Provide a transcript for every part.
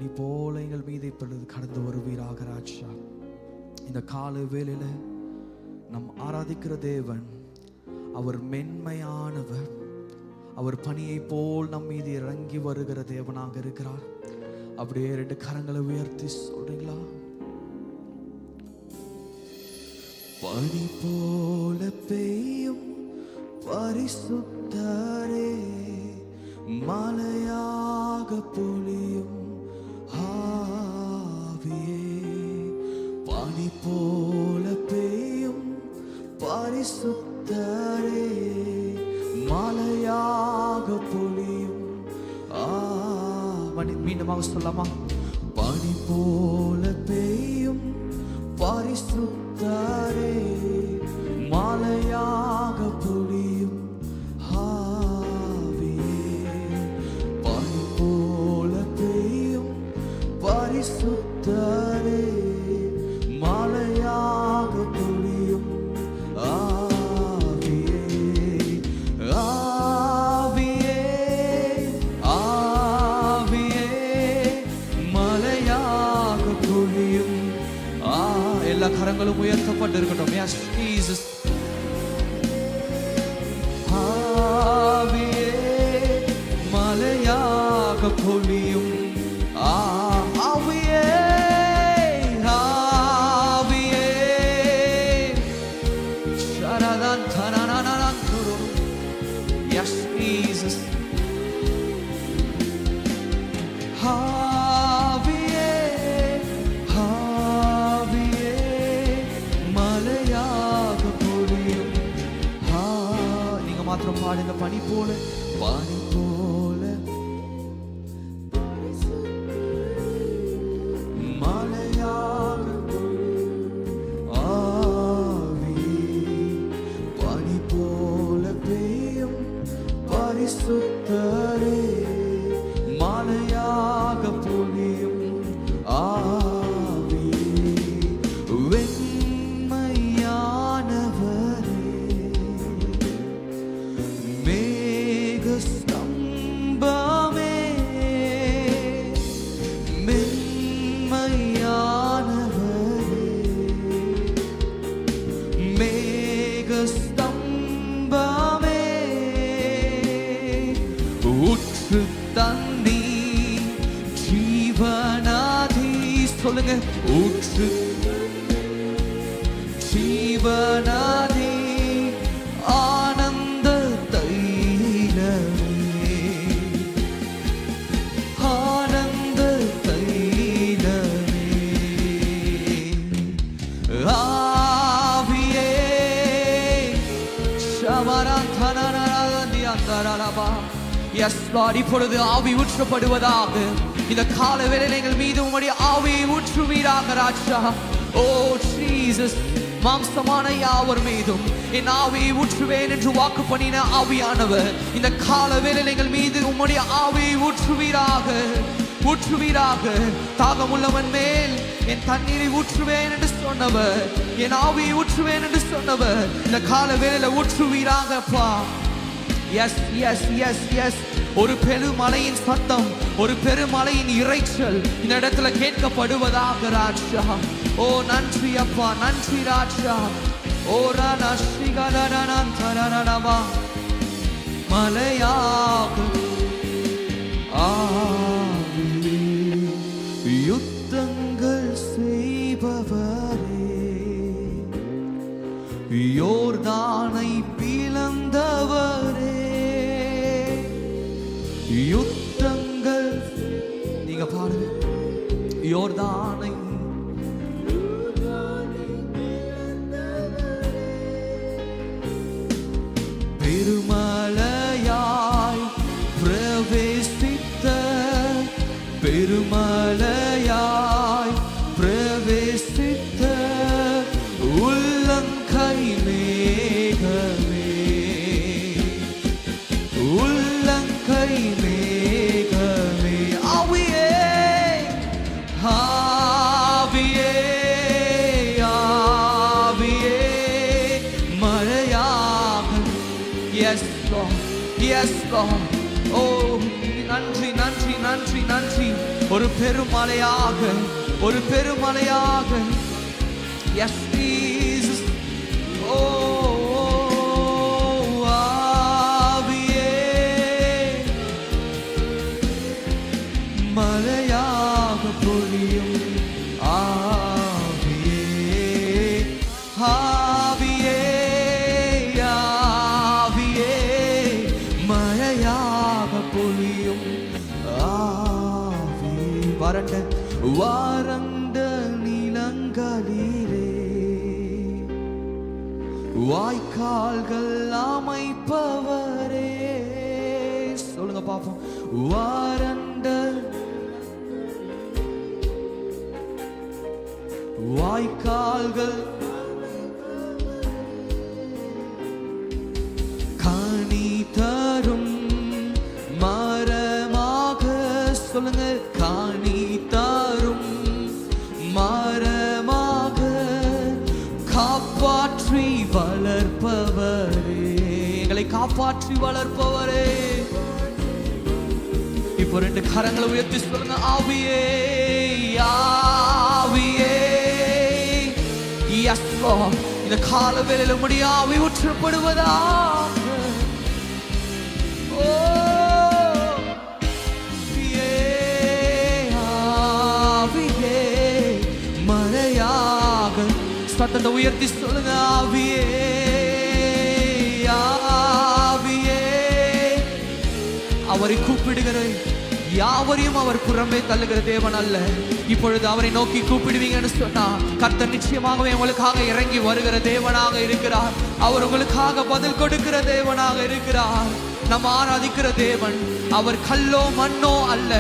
பனி போல எங்கள் மீது இப்பொழுது கடந்து வருவீராக ராஜா. இந்த கால வேளையில நம் ஆராதிக்கிற தேவன் அவர் மென்மையானவர். அவர் பனியை போல் நம் மீது இறங்கி வருகிற தேவனாக இருக்கிறார். அப்படியே 2 கரங்களை உயர்த்தி சொல்றீங்களா? பனி போல பெய்யும் பரிசுத்தரே, மலையாக பொழியும் ஆவியே. பனி போல பெய்யும் பரிசுத்தரே, மலையாக பொழியும் மீண்டுமாக சொல்லலாமா? பனி போல பெய்யும் பரிசுத்தரே, மலையாக பொழியும் ஆவியே. பனி போல பெய்யும் பரிசுத்தரே, மலையாக பொழியும் ஆவியே. ஆவியே ஆவியே மலையாக பொழியும். எல்லா கரங்களும் உயர்த்தப்பட்டு இருக்கட்டும். Yes, Jesus. ஆவியே மலையாக பொழியும். ஆவியே ஆவியே ஷரதன் தனனனனன் துரு. Yes, Jesus. ஆவியே ஆவியே மலையாக பொழியும். நீங்க மாத்திரம் பாடுங்க. பனி போல பனி போல மலையாக ஆவியே. பனி போல பெய்யும் பரிசுத்தரே, மலையாக பொழியும் ஆவியே. வெண்மையானவரே, மேக ஸ்தம்பமே, மென்மையானவரே, மேக ஸ்தம்பமே, ஊற்று தண்ணி ஜீவனாதி. சொல்லுங்க, ஊற்று ஜீவனாதி, ஆனந்த தைலமே, ஆனந்த தைலமே. ஆவியே ஷவரந்தனனனதி அந்தரலபா. Yes, Lord, இப்பொழுது ஆவி ஊற்றப்படுவதாக. இந்த கால வேளையிலே எங்கள் மீது உம்முடைய ஆவியை ஊற்றுவீராக ராஜா. ஓ ஜீசஸ், மாம்சமான யாவர் மீதும் என் ஆவியை ஊற்றுவேன் என்று வாக்கு பண்ணின ஆவியானவர், இந்த கால வேளையிலே எங்கள் மீது உம்முடைய ஆவியை ஊற்றுவீராக ஊற்றுவீராக. தாகமுள்ளவன் மேல் என் தண்ணீரை ஊற்றுவேன் என்று சொன்னவர், என் ஆவியை ஊற்றுவேன் என்று சொன்னவர், இந்த கால வேளையில ஊற்றுவீராக அப்பா. எஸ் எஸ் எஸ் எஸ் ஒரு பெருமலையின் சத்தம், ஒரு பெருமலையின் இறைச்சல் இந்த இடத்துல கேட்கப்படுவதாக ராஜா. ஓ நன்றி அப்பா, நன்றி ராஜா. ஓ ராணா மலையாக ஆவியே, யுத்தங்கள் செய்பவரே, யோர்தானை பிளந்தவரே, யுத்தங்கள். நீங்க பாருங்க, யோர்தானை பெருமலையாய் பிரவேசித்த, பெருமலையாய் பிரவேசித்த உள்ளங்கை மேகமே, உள்ளங்கை மேகமே. ஆவியே ஆவியே ஆவியே மலையாக. Yes Lord, yes Lord. Oh, நன்றி நன்றி நன்றி. நன்றி நன்றி. ஒரு பெருமலையாக, ஒரு பெருமலையாக. Yes Jesus. ஆவியே மலையாக பொழியும். ஆவியே ஆவியே ஆவியே மலையாக பொழியும். ஆவியே வறண்ட நிலங்களிலே வாய்க்கால்கள் அமைப்பவரே. சொல்லுங்க பாப்போம். வறண்ட வாய்க்கால்கள் கனி தரும் மரமாக. சொல்லுங்க. கனி தரும் மரமாக காப்பாற்றி வளர்ப்பவரே. எங்களை காப்பாற்றி வளர்ப்பவரே. இப்போ 2 கரங்களை உயர்த்தி சொல்லுங்க. ஆவியே ஆவியே. Yes Lord. இந்த கால வேளையில உம்முடைய ஆவி ஊற்றப்படுவதாக. ஆவியே மழையாக. சத்தத்தை உயர்த்தி சொல்லுங்க. ஆவியே ஆவியே. அவரை கூப்பிடுகிற யாவரையும் அவர் புறம்பே தள்ளுகிற தேவன் அல்ல. இப்பொழுது அவரை நோக்கி கூப்பிடுவீங்கன்னு சொன்னா கர்த்தர் நிச்சயமாகவே உங்களுக்காக இறங்கி வருகிற தேவனாக இருக்கிறார். அவர் உங்களுக்காக பதில் கொடுக்கிற தேவனாக இருக்கிறார். நம்ம ஆராதிக்கிற தேவன் அவர் கல்லோ மண்ணோ அல்ல.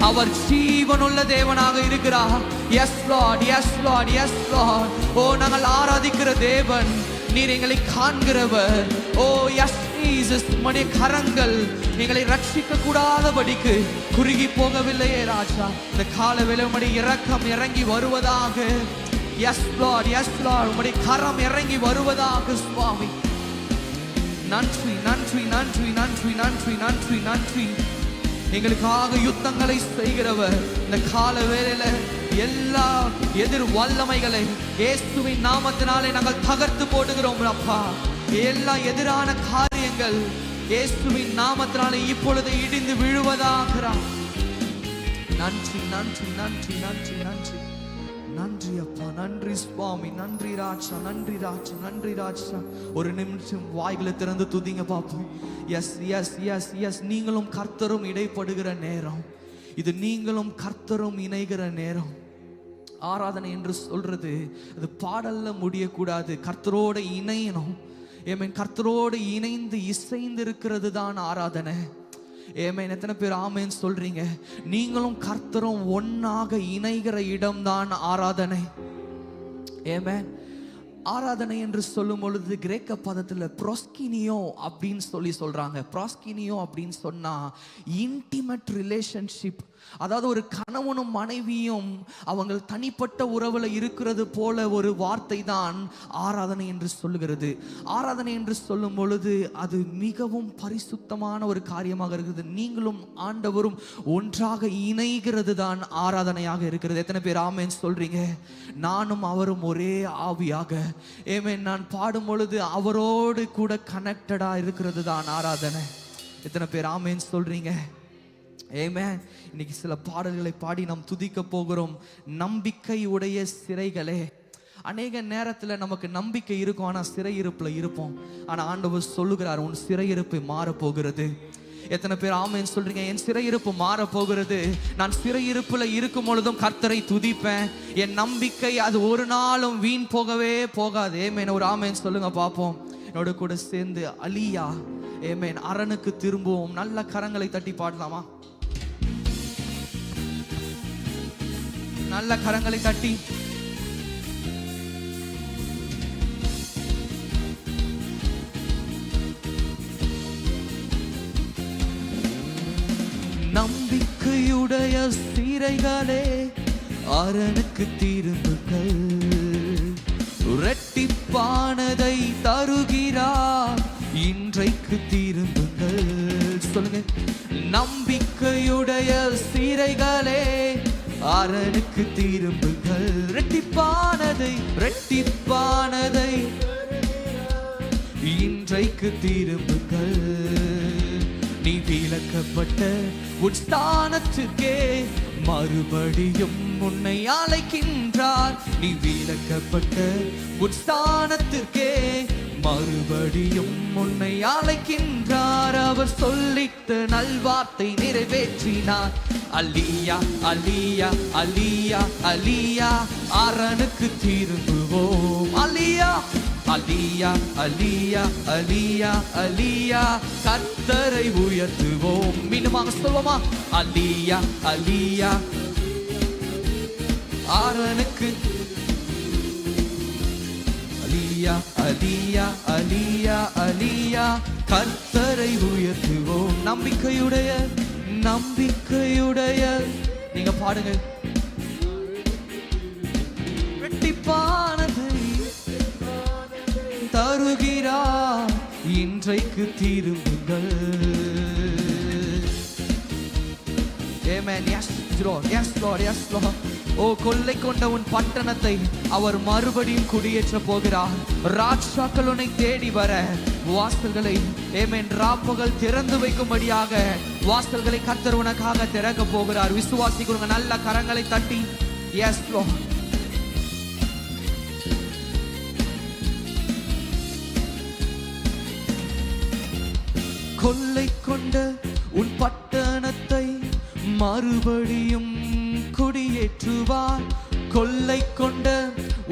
அவர் ஜீவனுள்ள தேவனாக இருக்கிறார். Yes Lord, yes Lord, yes Lord. ஓ, நாங்கள் ஆராதிக்கிற தேவன் நீர் எங்களை காண்கிறவர். ஓ எஸ் ஜீசஸ். உம்முடைய கரங்கள் எங்களை ரட்சிக்க கூடாதபடிக்கு குறுகி போகவில்லையே ராஜா. இந்த கால வேளை உம்முடைய இரக்கம் இறங்கி வருவதாக. Yes Lord, yes Lord. உம்முடைய கரம் இறங்கி வருவதாக சுவாமி. நன்றி நன்றி நன்றி நன்றி நன்றி நன்றி நன்றி. எங்களுக்காக யுத்தங்களை செய்கிறவர். இந்த கால வேளையில எல்லா எதிர் வல்லமைகளை இயேசுவின் நாமத்தினாலே நாங்கள் தகர்த்து போடுகிறோம் அப்பா. எல்லா எதிரான காரியங்கள் இயேசுவின் நாமத்தினாலே இப்பொழுது இடிந்து விழுவதாக. நன்றி நன்றி நன்றி நன்றி நன்றி நன்றி அப்பா. நன்றி சுவாமி. நன்றி ராஜா, நன்றி ராஜா, நன்றி ராஜா. ஒரு நிமிஷம் வாய்களை திறந்து துதிங்க பாப்போம். Yes yes yes yes. நீங்களும் கர்த்தரும் இடைப்படுகிற நேரம் இது. நீங்களும் கர்த்தரும் இணைகிற நேரம். ஆராதனை என்று சொல்றது அது பாடல்ல முடியக்கூடாது. கர்த்தரோடு இணையணும். ஏமேன். கர்த்தரோடு இணைந்து இசைந்து இருக்கிறது தான் ஆராதனை. ஏமேன். எத்தனை பேர் ஆமேன் சொல்றீங்க? நீங்களும் கர்த்தரும் ஒன்னாக இணைகிற இடம்தான் ஆராதனை. ஏமேன். ஆராதனை என்று சொல்லும் பொழுது கிரேக்க பதத்துல ப்ரோஸ்கினியோ அப்படின்னு சொல்றாங்க. ப்ரோஸ்கினியோ அப்படின்னு சொன்னா இன்டிமேட் ரிலேஷன்ஷிப். அதாவது ஒரு கணவனும் மனைவியும் அவங்க தனிப்பட்ட உறவுல இருக்கிறது போல ஒரு வார்த்தை தான் ஆராதனை என்று சொல்லுகிறது. ஆராதனை என்று சொல்லும் பொழுது அது மிகவும் பரிசுத்தமான ஒரு காரியமாக இருக்குது. நீங்களும் ஆண்டவரும் ஒன்றாக இணைகிறது தான் ஆராதனையாக இருக்கிறது. எத்தனை பேர் ஆமென் சொல்றீங்க? நானும் அவரும் ஒரே ஆவியாக. ஏமேன். நான் பாடும் பொழுது அவரோடு கூட கனெக்டடா இருக்கிறது தான் ஆராதனை. எத்தனை பேர் ஆமென் சொல்றீங்க? ஆமென். இன்னைக்கு சில பாடல்களை பாடி நாம் துதிக்க போகிறோம். நம்பிக்கை உடைய சிறைகளே. அநேக நேரத்தில் நமக்கு நம்பிக்கை இருக்கும், ஆனால் சிறையிருப்புல இருப்போம். ஆனால் ஆண்டவர் சொல்லுகிறார், உன் சிறையிருப்பு மாற போகிறது. எத்தனை பேர் ஆமென் சொல்றீங்க? என் சிறையிருப்பு மாற போகிறது. நான் சிறையிருப்புல இருக்கும் பொழுதும் கர்த்தரை துதிப்பேன். என் நம்பிக்கை அது ஒரு நாளும் வீண் போகவே போகாது. ஆமென். ஒரு ஆமென் சொல்லுங்க பாப்போம். என்னோட கூட சேர்ந்து அலியா ஆமென் அரணுக்கு திரும்புவோம். நல்ல கரங்களை தட்டி பாடலாமா? நல்ல கரங்களை தட்டி நம்பிக்கையுடைய சிறைகளே அரணுக்கு திரும்புங்கள். இரட்டிப்பானதை தருகிறார், இன்றைக்கு திரும்புங்கள். சொல்லுங்க. நம்பிக்கையுடைய சிறைகளே அரணுக்கு திரும்புங்கள். இரட்டிப்பானதை இரட்டிப்பானதை இன்றைக்கு திரும்புங்கள். நீ விலக்கப்பட்ட உன் ஸ்தானத்துக்கே மறுபடியும் உன்னை அழைக்கின்றார். நீ விலக்கப்பட்ட உன் ஸ்தானத்திற்கே மறுபடியும் உன்னை அழைக்கின்றார். அவர் சொல்லிட்ட நல்வார்த்தை நிறைவேற்றினார். அல்லியா அல்லியா அல்லியா அல்லியா அரணுக்கு திரும்புவோம். அல்லியா அல்லியா அல்லியா அல்லியா அல்லியா கர்த்தரை உயர்த்துவோம். மீண்டுமாக சொல்வோமா? அல்லியா அல்லியா அரணுக்கு அலியா அலியா அலியா அலியா கர்த்தரை உயர்த்துவோம். நம்பிக்கையுடைய நம்பிக்கையுடைய நீங்க பாடுங்க. இரட்டிப்பானதை தருகிறார். இன்றைக்கு திரும்புங்கள். Amen. Yes Lord. Yes Lord. Yes Lord. ஓ கொள்ளை கொண்ட உன் பட்டணத்தை அவர் மறுபடியும் குடியேற்ற போகிறார். ராட்சாக்கள் உன்னை தேடி வர வாசல்களை ஆமென் ராப்பகல் திறந்து வைக்கும்படியாக வாசல்களை கர்த்தர் உனக்காக திறக்க போகிறார். விசுவாசிக்கிறவங்க நல்ல கரங்களை தட்டி எஸ் லார்ட். கொள்ளை கொண்ட உன் பட்டணத்தை மறுபடியும் குடியேற்றுவார். கொள்ளை கொண்ட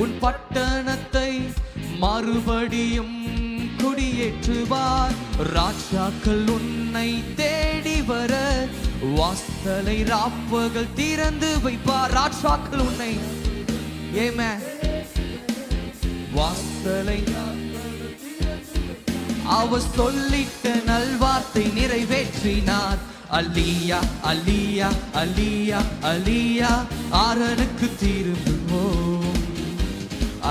உன் பட்டணத்தை மறுபடியும் குடியேற்றுவார். ராஜாக்கள் உன்னை தேடி வர வாசலை ராப்பகல் திறந்து வைப்பார். ராஜாக்கள் உன்னை ஆமென் வாசலை அவர் சொல்லிட்ட நல்வார்த்தை நிறைவேற்றினார். அல்லியா அல்லியா அல்லியா அல்லியா அரணுக்கு திரும்புவோம்.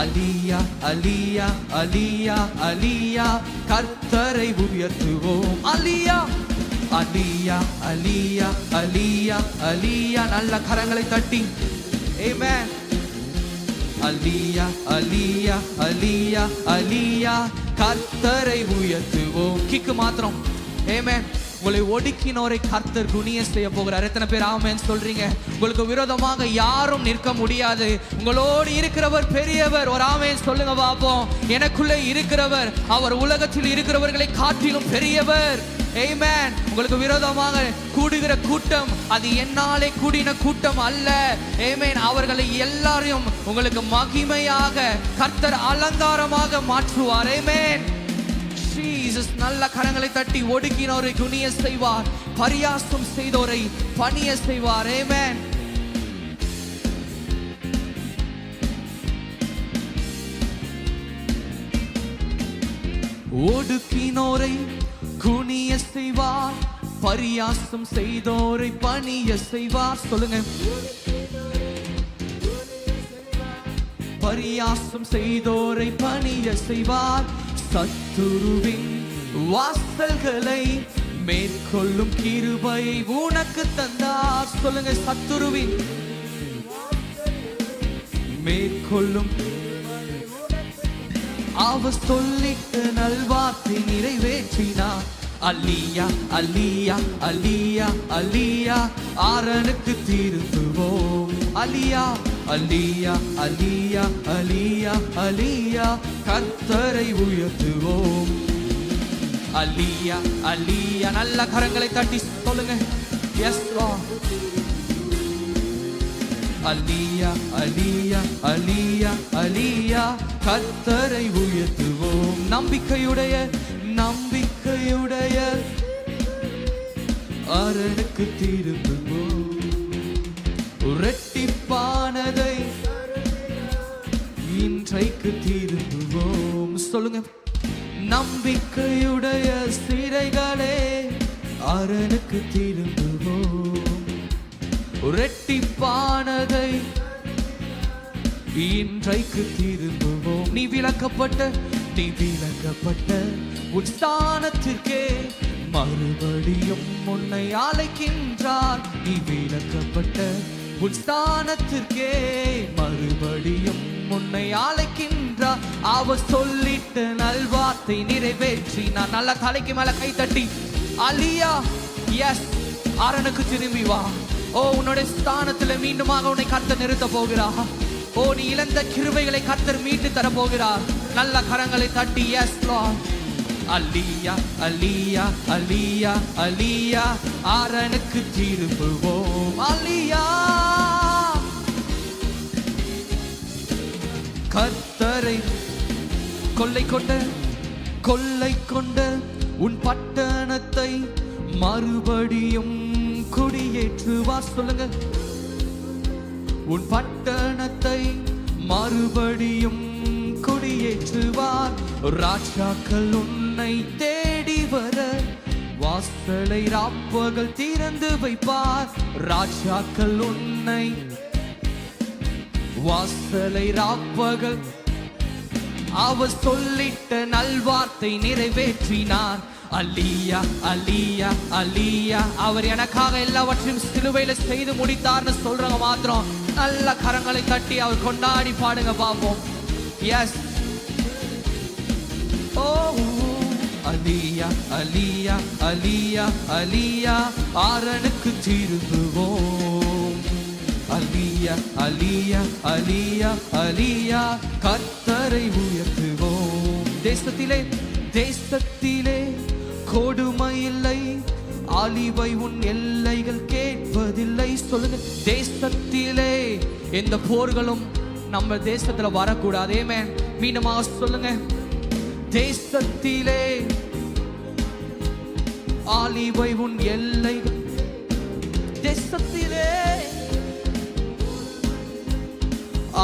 அல்லியா அல்லியா அல்லியா அல்லியா கர்த்தரை உயர்த்துவோம். அல்லியா அல்லியா அல்லியா அல்லியா அல்லியா நல்ல கரங்களை தட்டி ஆமென். அல்லியா அல்லியா அல்லியா அல்லியா கர்த்தரை உயர்த்துவோம். கிக்கு மாத்திரம் ஆமென். உங்களை ஒடுக்கினோரை கர்த்தர் குனிய செய்ய போகிறார். எத்தனை பேர் ஆமென் சொல்றீங்க? உங்களுக்கு விரோதமாக யாரும் நிற்க முடியாது. உங்களோடு இருக்கிறவர் பெரியவர். ஒரு ஆமென் சொல்லுங்க பாப்போம். எனக்குள்ளே இருக்கிறவர் அவர் உலகத்தில் இருக்கிறவர்களை காட்டிலும் பெரியவர். ஆமென். உங்களுக்கு விரோதமாக கூடுகிற கூட்டம் அது என்னாலே கூடின கூட்டம் அல்ல. ஆமென். அவர்களை எல்லாரையும் உங்களுக்கு மகிமையாக கர்த்தர் அலங்காரமாக மாற்றுவார். ஆமென். ஜீசஸ் நல்ல கரங்களை தட்டி ஒடுக்கினோரை குனிய செய்வார். பரியாசம் செய்தோரை பணிய செய்வார். ஆமென். ஒடுக்கினோரை குனிய செய்வார். பரியாசம் செய்தோரை பணிய செய்வார். சொல்லுங்க. பரியாசம் செய்தோரை பணிய செய்வார். சத்துருவின் வாசல்களை மேற்கொள்ளும் கிருபையை உனக்கு தந்தார். சொல்லுங்க. சத்துருவின் மேற்கொள்ளும் அவர் சொல்லிட்டு நல்வார்த்தை நிறைவேற்றினார். அல்லியா அல்லியா அல்லியா அல்லியா அரணுக்கு திரும்புவோம். அல்லியா அல்லியா அல்லியா அல்லியா அல்லியா கர்த்தரை உயர்த்துவோம். அல்லியா அல்லியா நல்ல கரங்களை தட்டி சொல்லுங்க. S Lord. அல்லியா அல்லியா அல்லியா அல்லியா கர்த்தரை உயர்த்துவோம். நம்பிக்கையுடைய நம்பிக்கையுடைய அரணுக்கு திரும்புவோம். இரட்டிப்பானதை இன்றைக்கு திரும்புவோம். சொல்லுங்க. நம்பிக்கையுடைய சிறைகளே அரணுக்கு திரும்புவோம். இரட்டிப்பானதை இன்றைக்கு திரும்புவோம். நீ விலக்கப்பட்ட உன் ஸ்தானத்திற்கே மறுபடியும் உன்னை அழைக்கின்றார். நீ விலக்கப்பட்ட உன் ஸ்தானத்திற்கே மறுபடியும் உன்னை அழைக்கின்றார். அவர் சொல்லிட்ட நல்வார்த்தை நிறைவேற்றி நான் நல்ல தலைக்கு மேல கை தட்டி அலியா எஸ் அரணுக்கு திரும்பி வா. ஓ உன்னுடைய ஸ்தானத்துல மீண்டுமாக உன்னை கர்த்தர் நிறுத்த போகிறார். ஓ நீ இழந்த கிருபைகளை கர்த்தர் மீட்டு தர போகிறார். நல்ல கரங்களை தட்டி எஸ் லார்ட். அலியா அலியா அலியா அலியா அரணுக்கு திரும்புவோம். அலியா கர்த்தரை கொள்ளை கொண்ட உன் பட்டணத்தை மறுபடியும் குடியேற்றுவார். சொல்லுங்க. உன் பட்டணத்தை மறுபடியும் குடியேற்றுவார். ராஜாக்கள் உன்னை தேடி வர வாசலை ராப்பகல் திறந்து வைப்பார். ராஜாக்கள் உன்னை வாசலை ராப்பகல் அவர் சொல்லிட்ட நல்வார்த்தை நிறைவேற்றினார். அலியா அலியா அலியா அவர் எனக்காக எல்லாவற்றையும் சிலுவையில செய்து முடித்தார்னு சொல்றவங்க மாத்திரம் நல்ல கரங்களை தட்டி அவர் கொண்டாடி பாடுங்க பாப்போம். எஸ் ஓ அலியா அலியா அலியா அலியா அரணுக்கு திரும்புவோம். அலியா அலியா அலியா அலியா கர்த்தரை உயர்த்துவோம். தேசத்திலே கொடுமை இல்லை, ஆலிவை உன் எல்லைகள் கேட்பதில்லை. சொல்லுங்க. தேசத்திலே எந்த போர்களும் நம்ம தேசத்துல வரக்கூடாது. ஆமென். மீண்டுமாக சொல்லுங்க. தேசத்திலே ஆலிவை உன் எல்லைகள் தேசத்திலே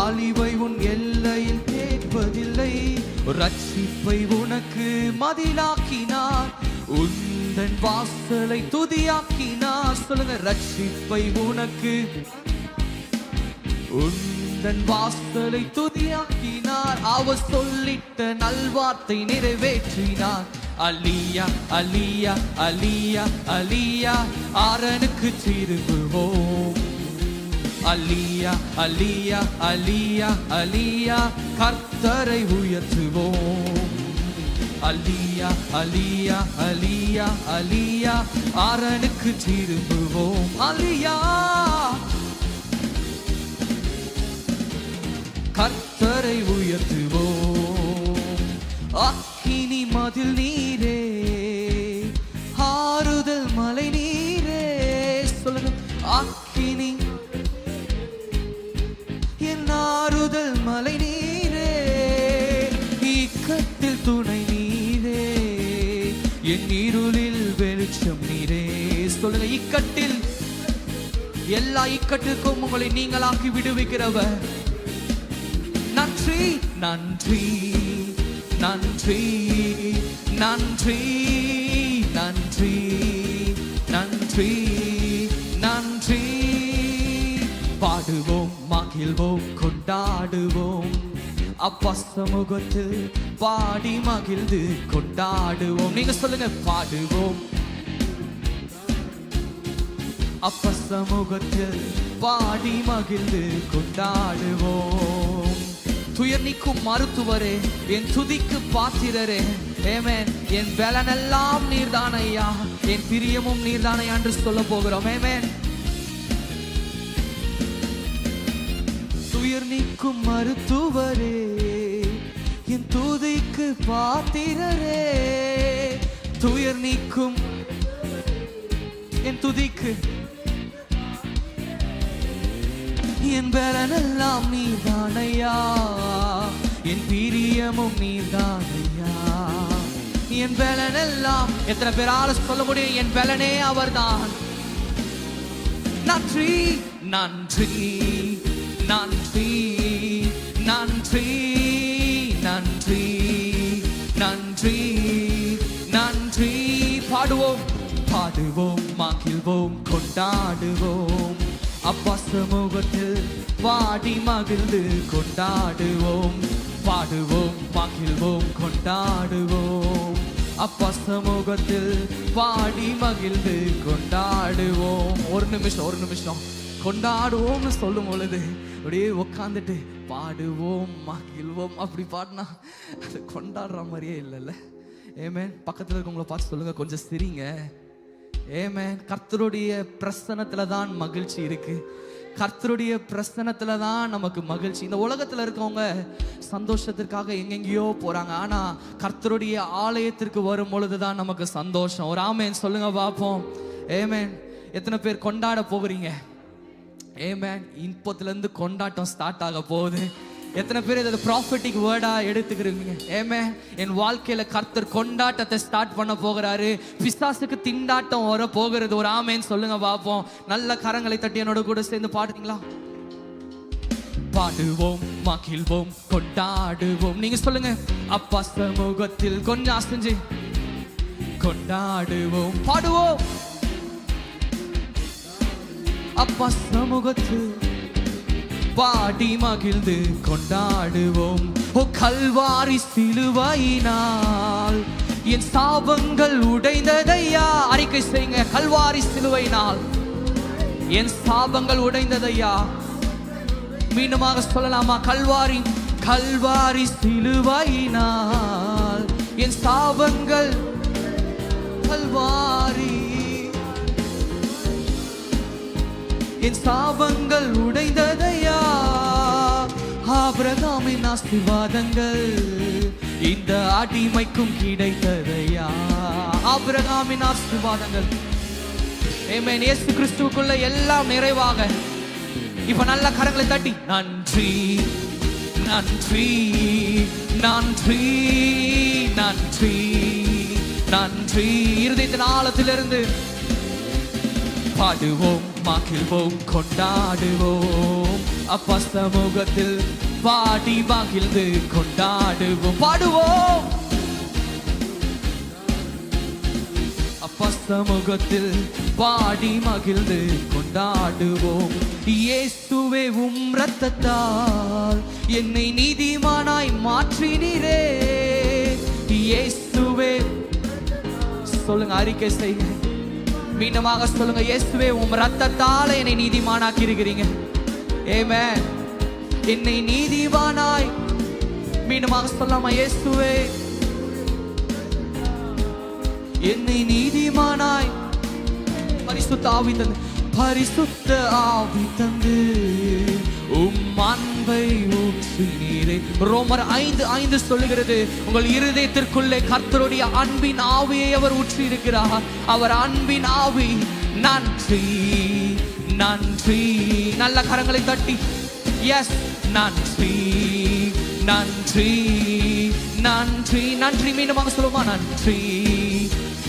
ஆலிவை உன் எல்லையில் கேட்பதில்லை. ரட்சிப்பை உனக்கு மதிலாக்கினார், உந்தன் வாசலை துதியாக்கினார். சொல்லுங்க. ரட்சிப்பை உனக்கு உந்தன் வாசலை துதியாக்கினார். அவர் சொல்லிட்ட நல்வார்த்தை நிறைவேற்றினார். அலியா அலியா அலியா அலியா அரணுக்கு திரும்புவோம். அலியா அலியா அலியா அலியா கர்த்தரை உயர்த்துவோம். அலியா அலியா அலியா அலியா அரணுக்கு திரும்புவோம். அலியா கர்த்தரை உயர்த்துவோம். அக்கினி மதில் நீரே, ஆறுதல் மலை நீரே. சொல்லுங்க. அக்கினி என் ஆறுதல் மலை நீரே, இக்கட்டில் துணை நீரே, என் இருளில் வெளிச்சம் நீரே. சொல்லுங்க. இக்கட்டில் எல்லா இக்கட்டுக்கும் உங்களை நீங்களாக்கி விடுவிக்கிறவர். நன்றி நன்றி நன்றி நன்றி நன்றி நன்றி நன்றி. பாடுவோம் மகிழ்வோம் கொண்டாடுவோம், அப்பா சமூகத்தில் பாடி மகிழ்ந்து கொண்டாடுவோம். நீங்க சொல்லுங்க. பாடுவோம் அப்பா சமூகத்தில் பாடி மகிழ்ந்து கொண்டாடுவோம். துயர் நீக்கும் மருத்துவரே, என் துதிக்கு பாத்திரரே. ஆமென். என் பலனெல்லாம் நீர்தான் ஐயா, என் பிரியமும் நீர்தான் ஐயா என்று சொல்ல போகிறோம். ஆமென். துயர் நீக்கும் மருத்துவரே, என் துதிக்கு பாத்திரரே. துயர் நீக்கும் என் துதிக்கு என் பலனெல்லாம் நீர்தானையா, என் பிரியமும் நீர்தானையா. என் பலனெல்லாம் எத்தனை பேரால சொல்ல முடியும்? என் பலனே அவர்தான். நன்றி நன்றி நன்றி நன்றி நன்றி நன்றி நன்றி. பாடுவோம் பாடுவோம் மகிழ்வோம் கொண்டாடுவோம், அப்பா சமூகத்தில் பாடி மகிழ்ந்து கொண்டாடுவோம். பாடுவோம் மகிழ்வோம் கொண்டாடுவோம், அப்பா சமூகத்தில் பாடி மகிழ்ந்து கொண்டாடுவோம். ஒரு நிமிஷம் கொண்டாடுவோம்னு சொல்லும் பொழுது அப்படியே உட்காந்துட்டு பாடுவோம் மகிழ்வோம் அப்படி பாடினா அது கொண்டாடுற மாதிரியே இல்லைல்ல. ஏமேன். பக்கத்தில் இருக்கவங்கள பார்த்து சொல்லுங்க, கொஞ்சம் சிரிங்க. ஏமேன். கர்த்தருடைய பிரசன்னத்துல தான் மகிழ்ச்சி இருக்கு. கர்த்தருடைய பிரசன்னத்துல தான் நமக்கு மகிழ்ச்சி. இந்த உலகத்துல இருக்கவங்க சந்தோஷத்திற்காக எங்கெங்கயோ போறாங்க, ஆனா கர்த்தருடைய ஆலயத்திற்கு வரும் பொழுதுதான் நமக்கு சந்தோஷம். ஒரு ஆமேன் சொல்லுங்க பாப்போம். ஏமேன். எத்தனை பேர் கொண்டாட போகிறீங்க? ஏமேன். இப்பத்துல இருந்து கொண்டாட்டம் ஸ்டார்ட் ஆக போகுது. எத்தனை பேர் இதை ப்ராஃபெட்டிக் வேர்டா எடுத்துக்கிறீங்க? ஏமேன். என் வாழ்க்கையில கர்த்தர் கொண்டாட்டத்தை ஸ்டார்ட் பண்ண போகிறாரு. பிசாசுக்கு திண்டாட்டம் வர போகிறது. ஒரு ஆமேன் சொல்லுங்க பாப்போம். நல்ல கரங்களை தட்டி என்னோட கூட சேர்ந்து பாடுறீங்களா? பாடுவோம் மகிழ்வோம் கொண்டாடுவோம். நீங்க சொல்லுங்க. அப்பா சமூகத்தில் கொஞ்சம் அசைஞ்சு கொண்டாடுவோம். பாடுவோம். அப்பா சமூகத்தில் பாடி மகிழ்ந்து கொண்டாடுவோம். ஓ கல்வாரி சிலுவையினால் என் சாபங்கள் உடைந்ததையா. அறிக்கை செய்யுங்க. கல்வாரி சிலுவையினால் என் சாபங்கள் உடைந்ததையா. மீண்டுமாக சொல்லலாமா? கல்வாரி சிலுவையினால் என் சாபங்கள் கல்வாரி என் சாபங்கள் உடைந்ததையா. ஆபிரகாமின் ஆசீர்வாதங்கள் இந்த அடிமைக்கும் கிடைத்ததையா. ஆபிரகாமின் ஆசீர்வாதங்கள். ஆமென். இயேசு கிறிஸ்துவுக்குள்ள எல்லாம் நிறைவாக. இப்ப நல்ல கரங்களை தட்டி நன்றி நன்றி நன்றி நன்றி நன்றி இருதயத்தின் ஆழத்திலிருந்து பாடுவோம் மகிழ்வோம் கொண்டாடுவோம். அப்பா சமூகத்தில் பாடி மகிழ்ந்து கொண்டாடுவோம். பாடுவோம். அப்பா சமூகத்தில் பாடி மகிழ்ந்து கொண்டாடுவோம். இயேசுவே உம் இரத்தத்தால் என்னை நீதிமானாய் மாற்றினீரே. இயேசுவே சொல்லுங்க. அறிக்கை செய்யுங்க. மீண்டுமாக சொல்லுங்க. இயேசுவே உம் இரத்தத்தால் என்னை நீதிமானாக்கி இருக்கிறீங்க. ஆமென். என்னை நீதிமானாய். மீண்டுமாக சொல்லாமா? இயேசுவே என்னை நீதிமானாய். பரிசுத்த ஆவி தந்து உம் அன்பை ஊற்றினீரே. ரோமர் 5:5 சொல்லுகிறது, உங்கள் இருதயத்திற்குள்ளே கர்த்தருடைய அன்பின் ஆவியை அவர் ஊற்றி இருக்கிறார். அவர் அன்பின் ஆவி. நன்றி நன்றி. நல்ல கரங்களை தட்டி எஸ் நன்றி நன்றி நன்றி நன்றி. மீண்டுமாக சொல்லுமா? நன்றி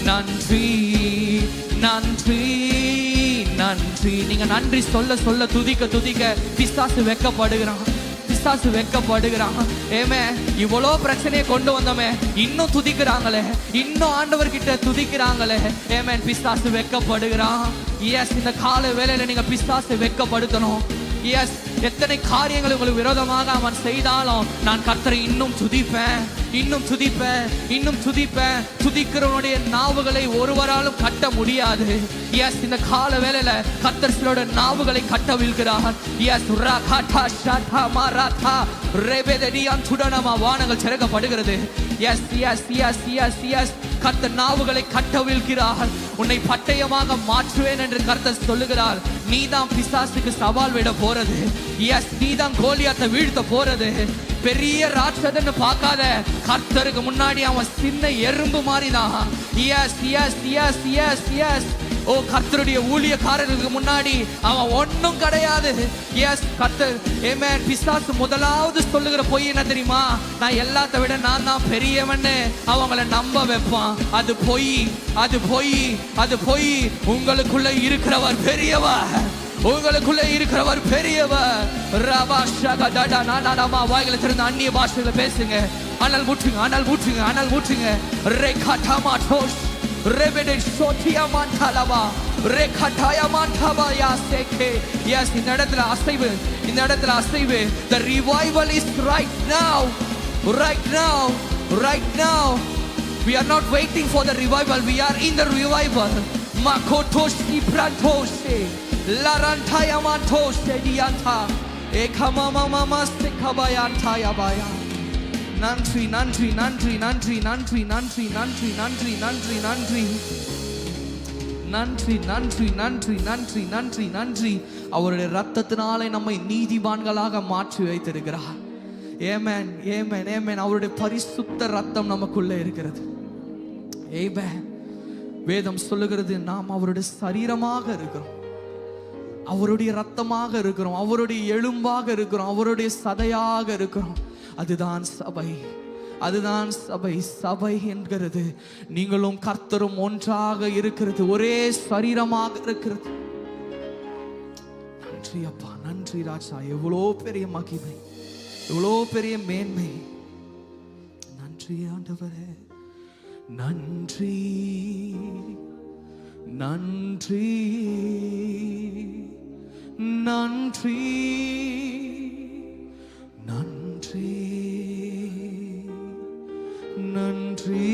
நன்றி நன்றி நன்றி. நீங்க நன்றி சொல்ல சொல்ல துதிக்க பிசாசு வெட்கப்படுகிறான். ஏமே இவ்வளோ பிரச்சனையை கொண்டு வந்தோமே, இன்னும் துதிக்கிறாங்களே, இன்னும் ஆண்டவர்கிட்ட துதிக்கிறாங்களே. ஏமே பிசாசு வெட்கப்படுகிறான். எஸ். இந்த கால வேளையில நீங்க பிசாசு வெட்கப்படுத்தணும். எஸ். எத்தனை காரியங்கள் உங்களுக்கு விரோதமாக அவன் செய்தாலும் நான் கர்த்தரை இன்னும் துதிப்பேன். துதிக்கிறவனுடைய நாவுகளை ஒருவராலும் கட்ட முடியாது. எஸ். இந்த கால வேளையில கர்த்தர் சிலோட நாவுகளை கட்ட விழ்கிறார். எஸ். வானங்கள் சிறக்கப்படுகிறது. Yes yes yes yes yes. கர்த்தர் நாவுகளை கட்ட விழ்கிறார். உன்னை பட்டயமாக மாற்றுவேன் என்று கர்த்தர் சொல்லுகிறார். நீதான் பிசாசுக்கு சவால் விட போறது. எஸ். நீதான் கோலியாத்தை வீழ்த்த போறது. பெரிய ராட்சதன்னு பார்க்காத, கர்த்தருக்கு முன்னாடி அவன் சின்ன எறும்பு மாதிரிதான். Yes yes yes yes yes. ஓ கர்த்தருடைய ஊழியக்காரர்களுக்கு முன்னாடி அவன் ஒன்னும் கிடையாது. எஸ். கர்த்தர். ஆமென். பிசாசு முதலாவது சொல்லுகிற பொய் என்ன தெரியுமா? நான் எல்லாத்த விட நான் தான் பெரியவன்னு அவங்கள நம்ப வைப்பான். அது பொய். உங்களுக்குள்ள இருக்கிறவர் பெரியவர். வாய்களை திறந்து அந்நிய பாஷைகளை பேசுங்க. அனல் ஊற்றுங்க. Rebede sotia mantalava rekhataya mantavaya seke. Yes. இந்த இடத்துல அசைவு. The revival is right now. We are not waiting for the revival. We are in the revival. Makotoshi prantoshe larantaya mantoshe dianta ekamama mama sekabaya baya. நன்றி நன்றி நன்றி நன்றி நன்றி நன்றி நன்றி நன்றி நன்றி நன்றி நன்றி நன்றி நன்றி நன்றி நன்றி நன்றி. அவருடைய ரத்தத்தினாலே நம்மை நீதிமான்களாக மாற்றி வைத்திருக்கிறார். ஆமென் ஆமென் ஆமென். அவருடைய பரிசுத்த ரத்தம் நமக்குள்ளே இருக்கிறது. ஆமென். வேதம் சொல்லுகிறது நாம் அவருடைய சரீரமாக இருக்கிறோம், அவருடைய ரத்தமாக இருக்கிறோம், அவருடைய எலும்பாக இருக்கிறோம், அவருடைய சதையாக இருக்கிறோம். அதுதான் சபை, அதுதான் சபை. சபை என்கிறது நீங்களும் கர்த்தரும் ஒன்றாக இருக்கிறது, ஒரே சரீரமாக இருக்கிறது. நன்றி அப்பா, நன்றி ராஜா. எவ்வளோ பெரிய மகிமை, எவ்வளோ பெரிய மேன்மை. நன்றி ஆண்டவரே, நன்றி நன்றி நன்றி நன்றி நன்றி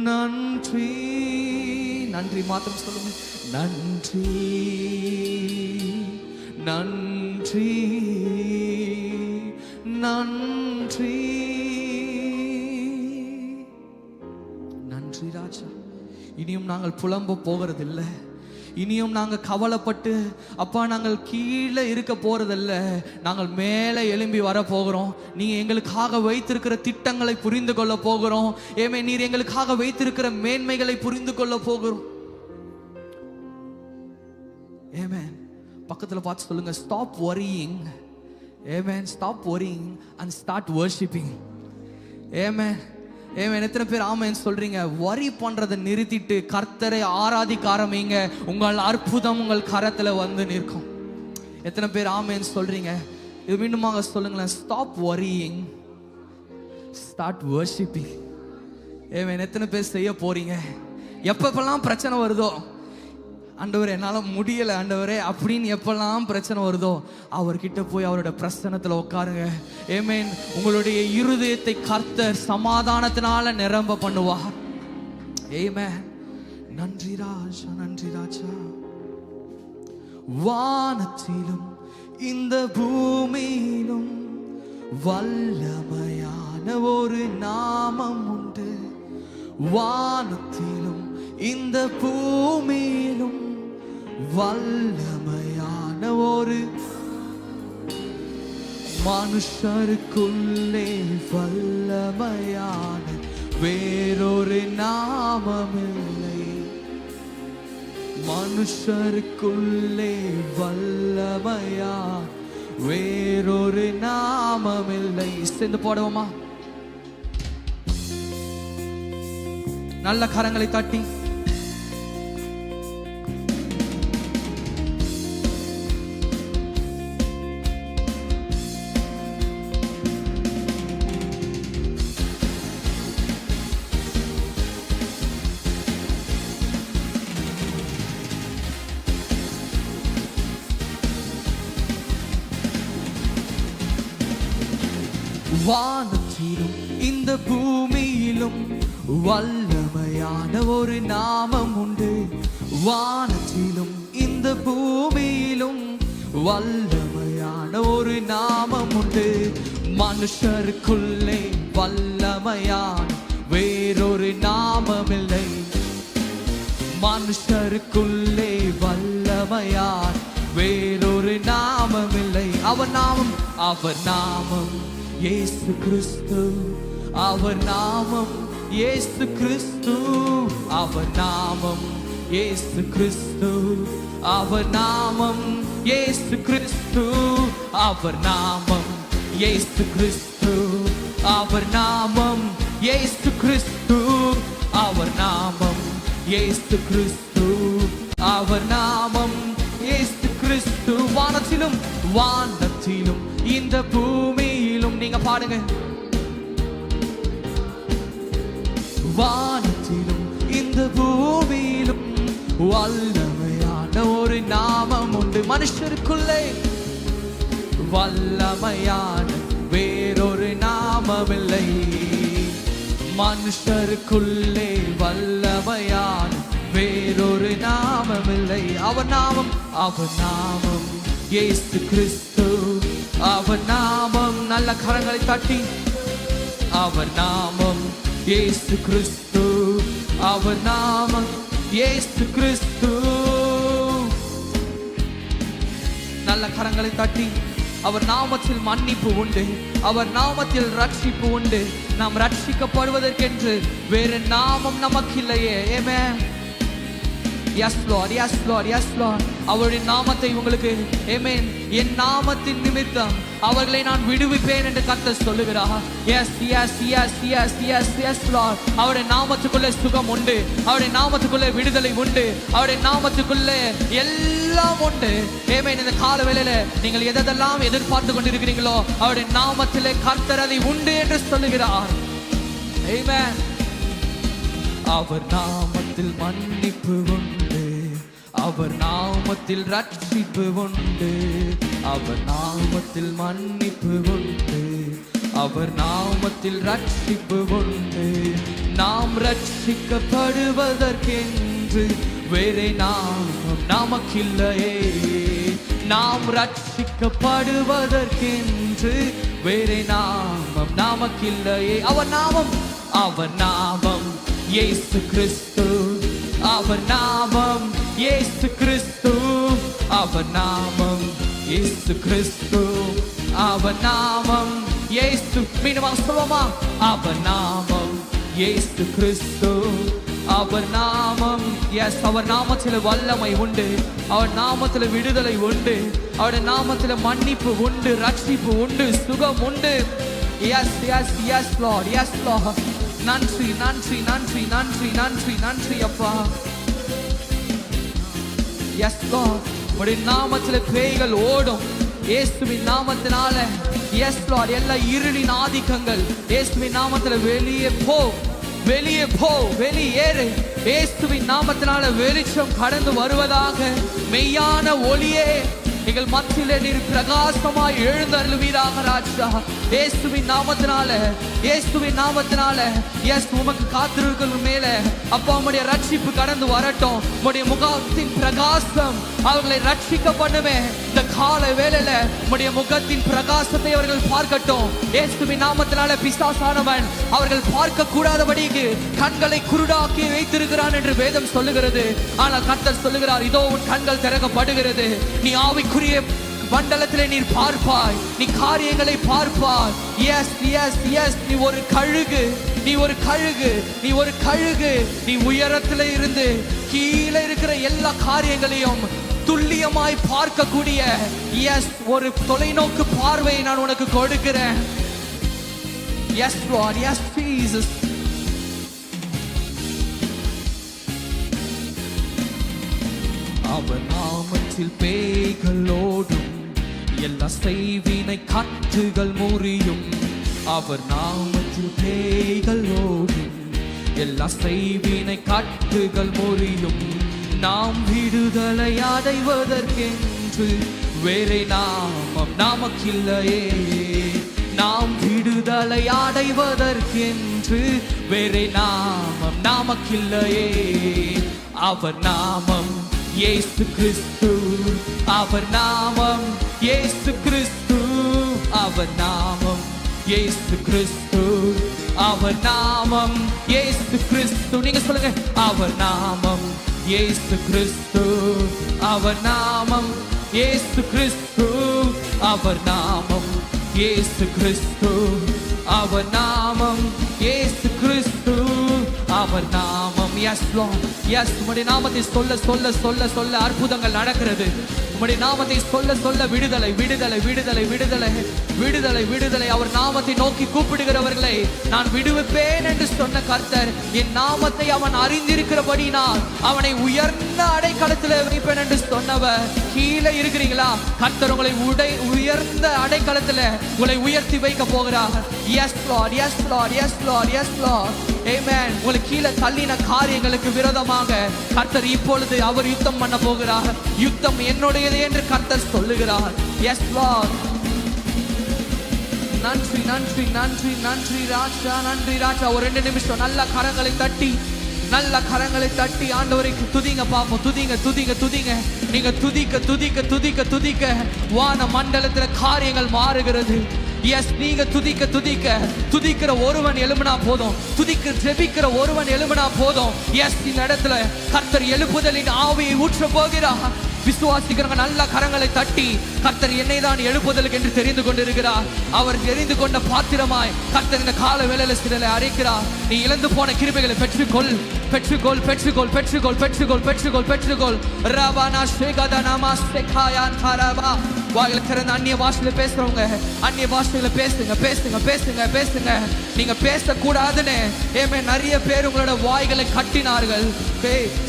நன்றி நன்றி மாத்திரம் சொல்லுங்க. நன்றி நன்றி நன்றி நன்றி ராஜா. இனியும் நாங்கள் புலம்ப போகிறதில்லை, இனியும் நாங்கள் கவலைப்பட்டு அப்பா நாங்கள் கீழே இருக்க போறதில்ல, நாங்கள் மேலே எழும்பி வர போகிறோம். நீ எங்களுக்காக வைத்திருக்கிற திட்டங்களை புரிந்து கொள்ள போகிறோம். ஏமே நீர் எங்களுக்காக வைத்திருக்கிற மேன்மைகளை புரிந்து கொள்ள போகிறோம். ஆமென். பக்கத்துல பார்த்து சொல்லுங்க, ஸ்டாப் வரியிங். ஆமென். Stop worrying and start worshipping. ஆமென் ஆமென். எத்தனை பேர் ஆமென் சொல்றீங்க? வரி பண்றதை நிறுத்திட்டு கர்த்தரை ஆராதிக்க ஆரம்பிங்க, உங்கள் அற்புதம் உங்கள் கரத்துல வந்து நிற்கும். எத்தனை பேர் ஆமென் சொல்றீங்க? இது மீண்டுமாக சொல்லுங்களேன். Stop worrying, start worshipping. ஆமென். எத்தனை பேர் செய்ய போறீங்க? எப்பப்பெல்லாம் பிரச்சனை வருதோ, ஆண்டவரே என்னால் முடியலை ஆண்டவரே அப்படின்னு எப்பெல்லாம் பிரச்சனை வருதோ அவர்கிட்ட போய் அவரோட பிரசன்னத்தில் உட்காருங்க. ஆமென். உங்களுடைய இருதயத்தை கர்த்தர் சமாதானத்தினால நிரம்ப பண்ணுவார். ஆமென். நன்றி ராஜா, நன்றி ராஜா. வானத்திலும் இந்த பூமியிலும் வல்லமையான ஒரு நாமம் உண்டு. வானத்திலும் இந்த பூமியிலும் வல்லமையான ஒரு மனுஷருக்குள்ளே வல்லமையான வேறொரு நாமமில்லை. மனுஷருக்குள்ளே வல்லமையான வேறொரு நாமமில்லை. சேர்ந்து போடுவோமா? நல்ல கரங்களை தட்டி வானத்திலும் இந்த பூமியிலும் வல்லமையான ஒரு நாமம் உண்டு. வானத்திலும் இந்த பூமியிலும் வல்லமையான ஒரு நாமம் உண்டு. மனுஷருக்குள்ளே வல்லமையான வேறொரு நாமமில்லை. மனுஷருக்குள்ளே வல்லமையான வேறொரு நாமமில்லை. அவர் நாமம், அவர் நாமம் இயேசு கிறிஸ்து. அவர் நாமம் இயேசு கிறிஸ்து. அவர் நாமம் இயேசு கிறிஸ்து. அவர் நாமம் இயேசு கிறிஸ்து. அவர் நாமம் இயேசு கிறிஸ்து. அவர் நாமம் இயேசு கிறிஸ்து. அவர் நாமம் இயேசு கிறிஸ்து. அவர் நாமம் இயேசு கிறிஸ்து. வானத்திலும் வானத்திலும் இந்த பூமியிலும் நீங்க பாடுங்க. வானத்திலும் இந்த பூமியிலும் வல்லமையான ஒரு நாமம் உண்டு. மனுஷருக்குள்ளே வல்லமையான வேறொரு நாமமில்லை. மனுஷருக்குள்ளே வல்லமையான வேறொரு நாமம் இல்லை. அவர் நாமம் இயேசு கிறிஸ்து. அவர் நாமம், நல்ல கரங்களை தட்டி, அவர் நாமம் இயேசு கிறிஸ்து. அவர் நாமம் இயேசு கிறிஸ்து. நல்ல கரங்களை தட்டி, அவர் நாமத்தில் மன்னிப்பு உண்டு, அவர் நாமத்தில் ரட்சிப்பு உண்டு. நாம் ரட்சிக்கப்படுவதற்கென்று வேறு நாமம் நமக்கு இல்லையே. ஆமென். Yes Lord, yes Lord, yes Lord. அவருடைய நாமத்தை உங்களுக்கு, ஆமென், என் நாமத்தின் நிமித்தம் அவர்களை நான் விடுவிப்பேன் என்று கர்த்தர் சொல்லுகிறார். Yes, yes, yes, yes, yes, yes Lord. அவருடைய நாமத்துக்குள்ளே சுகம் உண்டு, அவருடைய நாமத்துக்குள்ளே விடுதலை உண்டு, அவருடைய நாமத்துக்குள்ளே எல்லாம் உண்டு. ஆமென். இந்த கால வேளையில நீங்கள் எதெல்லாம் எதிர்பார்த்து கொண்டிருக்கிறீங்களோ அவருடைய நாமத்திலே கர்த்தர் அதை உண்டு என்று சொல்லுகிறார். ஆமென். அவர் நாமத்தில் மன்னிப்பு உண்டு, அவர் நாமத்தில் ரட்சிப்பு உண்டு, அவர் நாமத்தில் மன்னிப்பு உண்டு, அவர் நாமத்தில் ரட்சிப்பு உண்டு. நாம் ரட்சிக்கப்படுவதற்கென்று வேறே நாமம் நமக்கில்லையே. நாம் ரட்சிக்கப்படுவதற்கென்று வேறே நாமம் நமக்கில்லையே. அவர் நாமம் இயேசு கிறிஸ்து. அவர் நாமம் இயேசு கிறிஸ்து. அவர் நாமம் இயேசு கிறிஸ்து. அவர் நாமம் இயேசு. மீண்டும் சொல்லுமா? அவர் நாமம் இயேசு கிறிஸ்து. அவர் நாமம். எஸ், அவர் நாமத்தில் வல்லமை உண்டு, அவர் நாமத்தில் விடுதலை உண்டு, அவருடைய நாமத்தில் மன்னிப்பு உண்டு, ரட்சிப்பு உண்டு, சுகம் உண்டு. Yes yes yes Lord, yes Lord. நன்றி நன்றி நன்றி நன்றி நன்றி நன்றி அப்பா. Yes Lord. உடைய நாமத்தில் பேய்கள் ஓடும் இயேசுவின் நாமத்தினால. Yes Lord. எல்லா இருளின் ஆதிக்கங்கள் இயேசுவின் நாமத்தில் வெளியே போ, வெளியே போ, வெளியேறு. இயேசுவின் நாமத்தினால வெளிச்சம் கடந்து வருவதாக. மெய்யான ஒளியே எங்கள் மத்தியிலே நீர் பிரகாசமாய் எழுந்தருளுவீராக ராஜா. இயேசுவின் நாமத்தினால, இயேசுவின் நாமத்தினால. எஸ், உமக்கு காத்திருக்கிற மேல அப்பா உம்முடைய ரட்சிப்பு கடந்து வரட்டும். உம்முடைய முகத்தின் பிரகாசம் அவர்களை ரட்சிக்க பண்ணுமே. இந்த கால வேளையில உம்முடைய முகத்தின் பிரகாசத்தை அவர்கள் பார்க்கட்டும். இயேசுவின் நாமத்தினால பிசாசானவன் அவர்கள் பார்க்க கூடாதபடிக்கு கண்களை குருடாக்கி வைத்திருக்கிறான் என்று வேதம் சொல்லுகிறது. ஆனால் கர்த்தர் சொல்லுகிறார், இதோ உன் கண்கள் திறக்கப்படுகிறது. நீ ஆவிக்குரிய மண்டலத்திலே நீர் பார்ப்பாய், நீ காரியங்களை பார்ப்பாய். S yes S. நீ ஒரு கழுகு, நீ ஒரு கழுகு, நீ ஒரு கழுகு. நீ உயரத்திலே இருந்து கீழே இருக்கிற எல்லா காரியங்களையும் துல்லியமாய் பார்க்கக்கூடிய எஸ் ஒரு தொலைநோக்கு பார்வையை நான் உனக்கு கொடுக்கிறேன். Yes Lord, yes Jesus. அவர் நாமத்தில் பேய்களோடும், எல்லா செய்வினை கட்டுகள் முறியும். அவர் நாமத்தில் பேய்களோடும், எல்லா செய்வினை கட்டுகள் முறியும். நாம் விடுதலை அடைவதற்கென்று வேறே நாமம் நமக்கில்லையே. நாம் விடுதலை அடைவதற்கென்று வேறே நாமம் நமக்கில்லையே. அவர் நாமம் இயேசு கிறிஸ்து. அவர் நாமம் இயேசு கிறிஸ்து. அவர் நாமம் இயேசு கிறிஸ்து. அவர் நாமம் இயேசு கிறிஸ்து. நீங்க சொல்லுங்க, அவர் நாமம் இயேசு கிறிஸ்து. அவர் நாமம் இயேசு கிறிஸ்து. அவர் நாமம் இயேசு கிறிஸ்து. அவர் நாமம் இயேசு கிறிஸ்து. அவர் நாமம். Yes Lord, yes. உம்முடைய நாமத்தை சொல்ல சொல்ல சொல்ல சொல்ல அற்புதங்கள் நடக்கிறது. உம்முடைய நாமத்தை சொல்ல சொல்ல விடுதலை விடுதலை விடுதலை விடுதலை விடுதலை விடுதலை. அவர் நாமத்தை நோக்கி கூப்பிடுகிறவர்களை நான் விடுவிப்பேன் என்று சொன்ன கர்த்தர், என் நாமத்தை அவன் அறிந்திருக்கிறபடினால் அவனை உயர்ந்த அடைக்கலத்தில் வைப்பேன் என்று சொன்னவர். கீழே இருக்கிறீங்களா? கர்த்தர் உங்களை உயர்ந்த அடைக்கலத்தில் உங்களை உயர்த்தி வைக்க போகிறார். Yes Lord, yes Lord, yes Lord, yes Lord. ஆமென். உங்களை கீழே தள்ளின காரியங்களுக்கு விரோதமாக கர்த்தர் இப்பொழுது அவர் யுத்தம் பண்ண போகிறார். யுத்தம் என்னுடையது என்று கர்த்தர் சொல்லுகிறார். Yes Lord. நன்றி நன்றி நன்றி நன்றி ராஜா, நன்றி ராஜா. ஒரு 2 நிமிஷம் நல்ல கரங்களை தட்டி, நல்ல கரங்களை தட்டி ஆண்டவருக்கு துதிங்க பாப்போம். துதிங்க துதிங்க துதிங்க. நீங்க துதிக்க துதிக்க துதிக்க துதிக்க வான மண்டலத்துல காரியங்கள் மாறுகிறது. எஸ், நீங்க துதிக்க துதிக்க துதிக்கிற ஒருவன் எழும்பினா போதும், ஜெபிக்கிற ஒருவன் எழும்பினா போதும். எஸ், இந்த இடத்துல கர்த்தர் எழுப்புதலின் ஆவியை ஊற்ற போகிறார். விசுவாசிக்கிறவங்க நல்ல கரங்களை தட்டி, கர்த்தர் என்னை தான் எழுப்புதலுக்கு என்று தெரிந்து கொண்டிருக்கிறார். அவர் தெரிந்து கொண்ட பாத்திரமாய் கர்த்தர் இந்த கால வேளையில சிலரை அழைக்கிறார். நீ இழந்து போன கிருபைகளை பெற்றுக்கொள், பெற்றுக்கொள், பெற்றுக்கொள், பெற்றுக்கொள், பெற்றுக்கொள், பெற்றுக்கொள், பெற்றுக்கொள். ரபானா ஷேகதனாமா செகாயான் தரபா. வாயில திறந்து அந்நிய பாஷையில பேசுறவங்க அந்நிய பாஷையில பேசுங்க, பேசுங்க, பேசுங்க, பேசுங்க. நீங்க பேசக்கூடாதுன்னு நிறைய பேர் உங்களோட வாய்களை கட்டினார்கள்.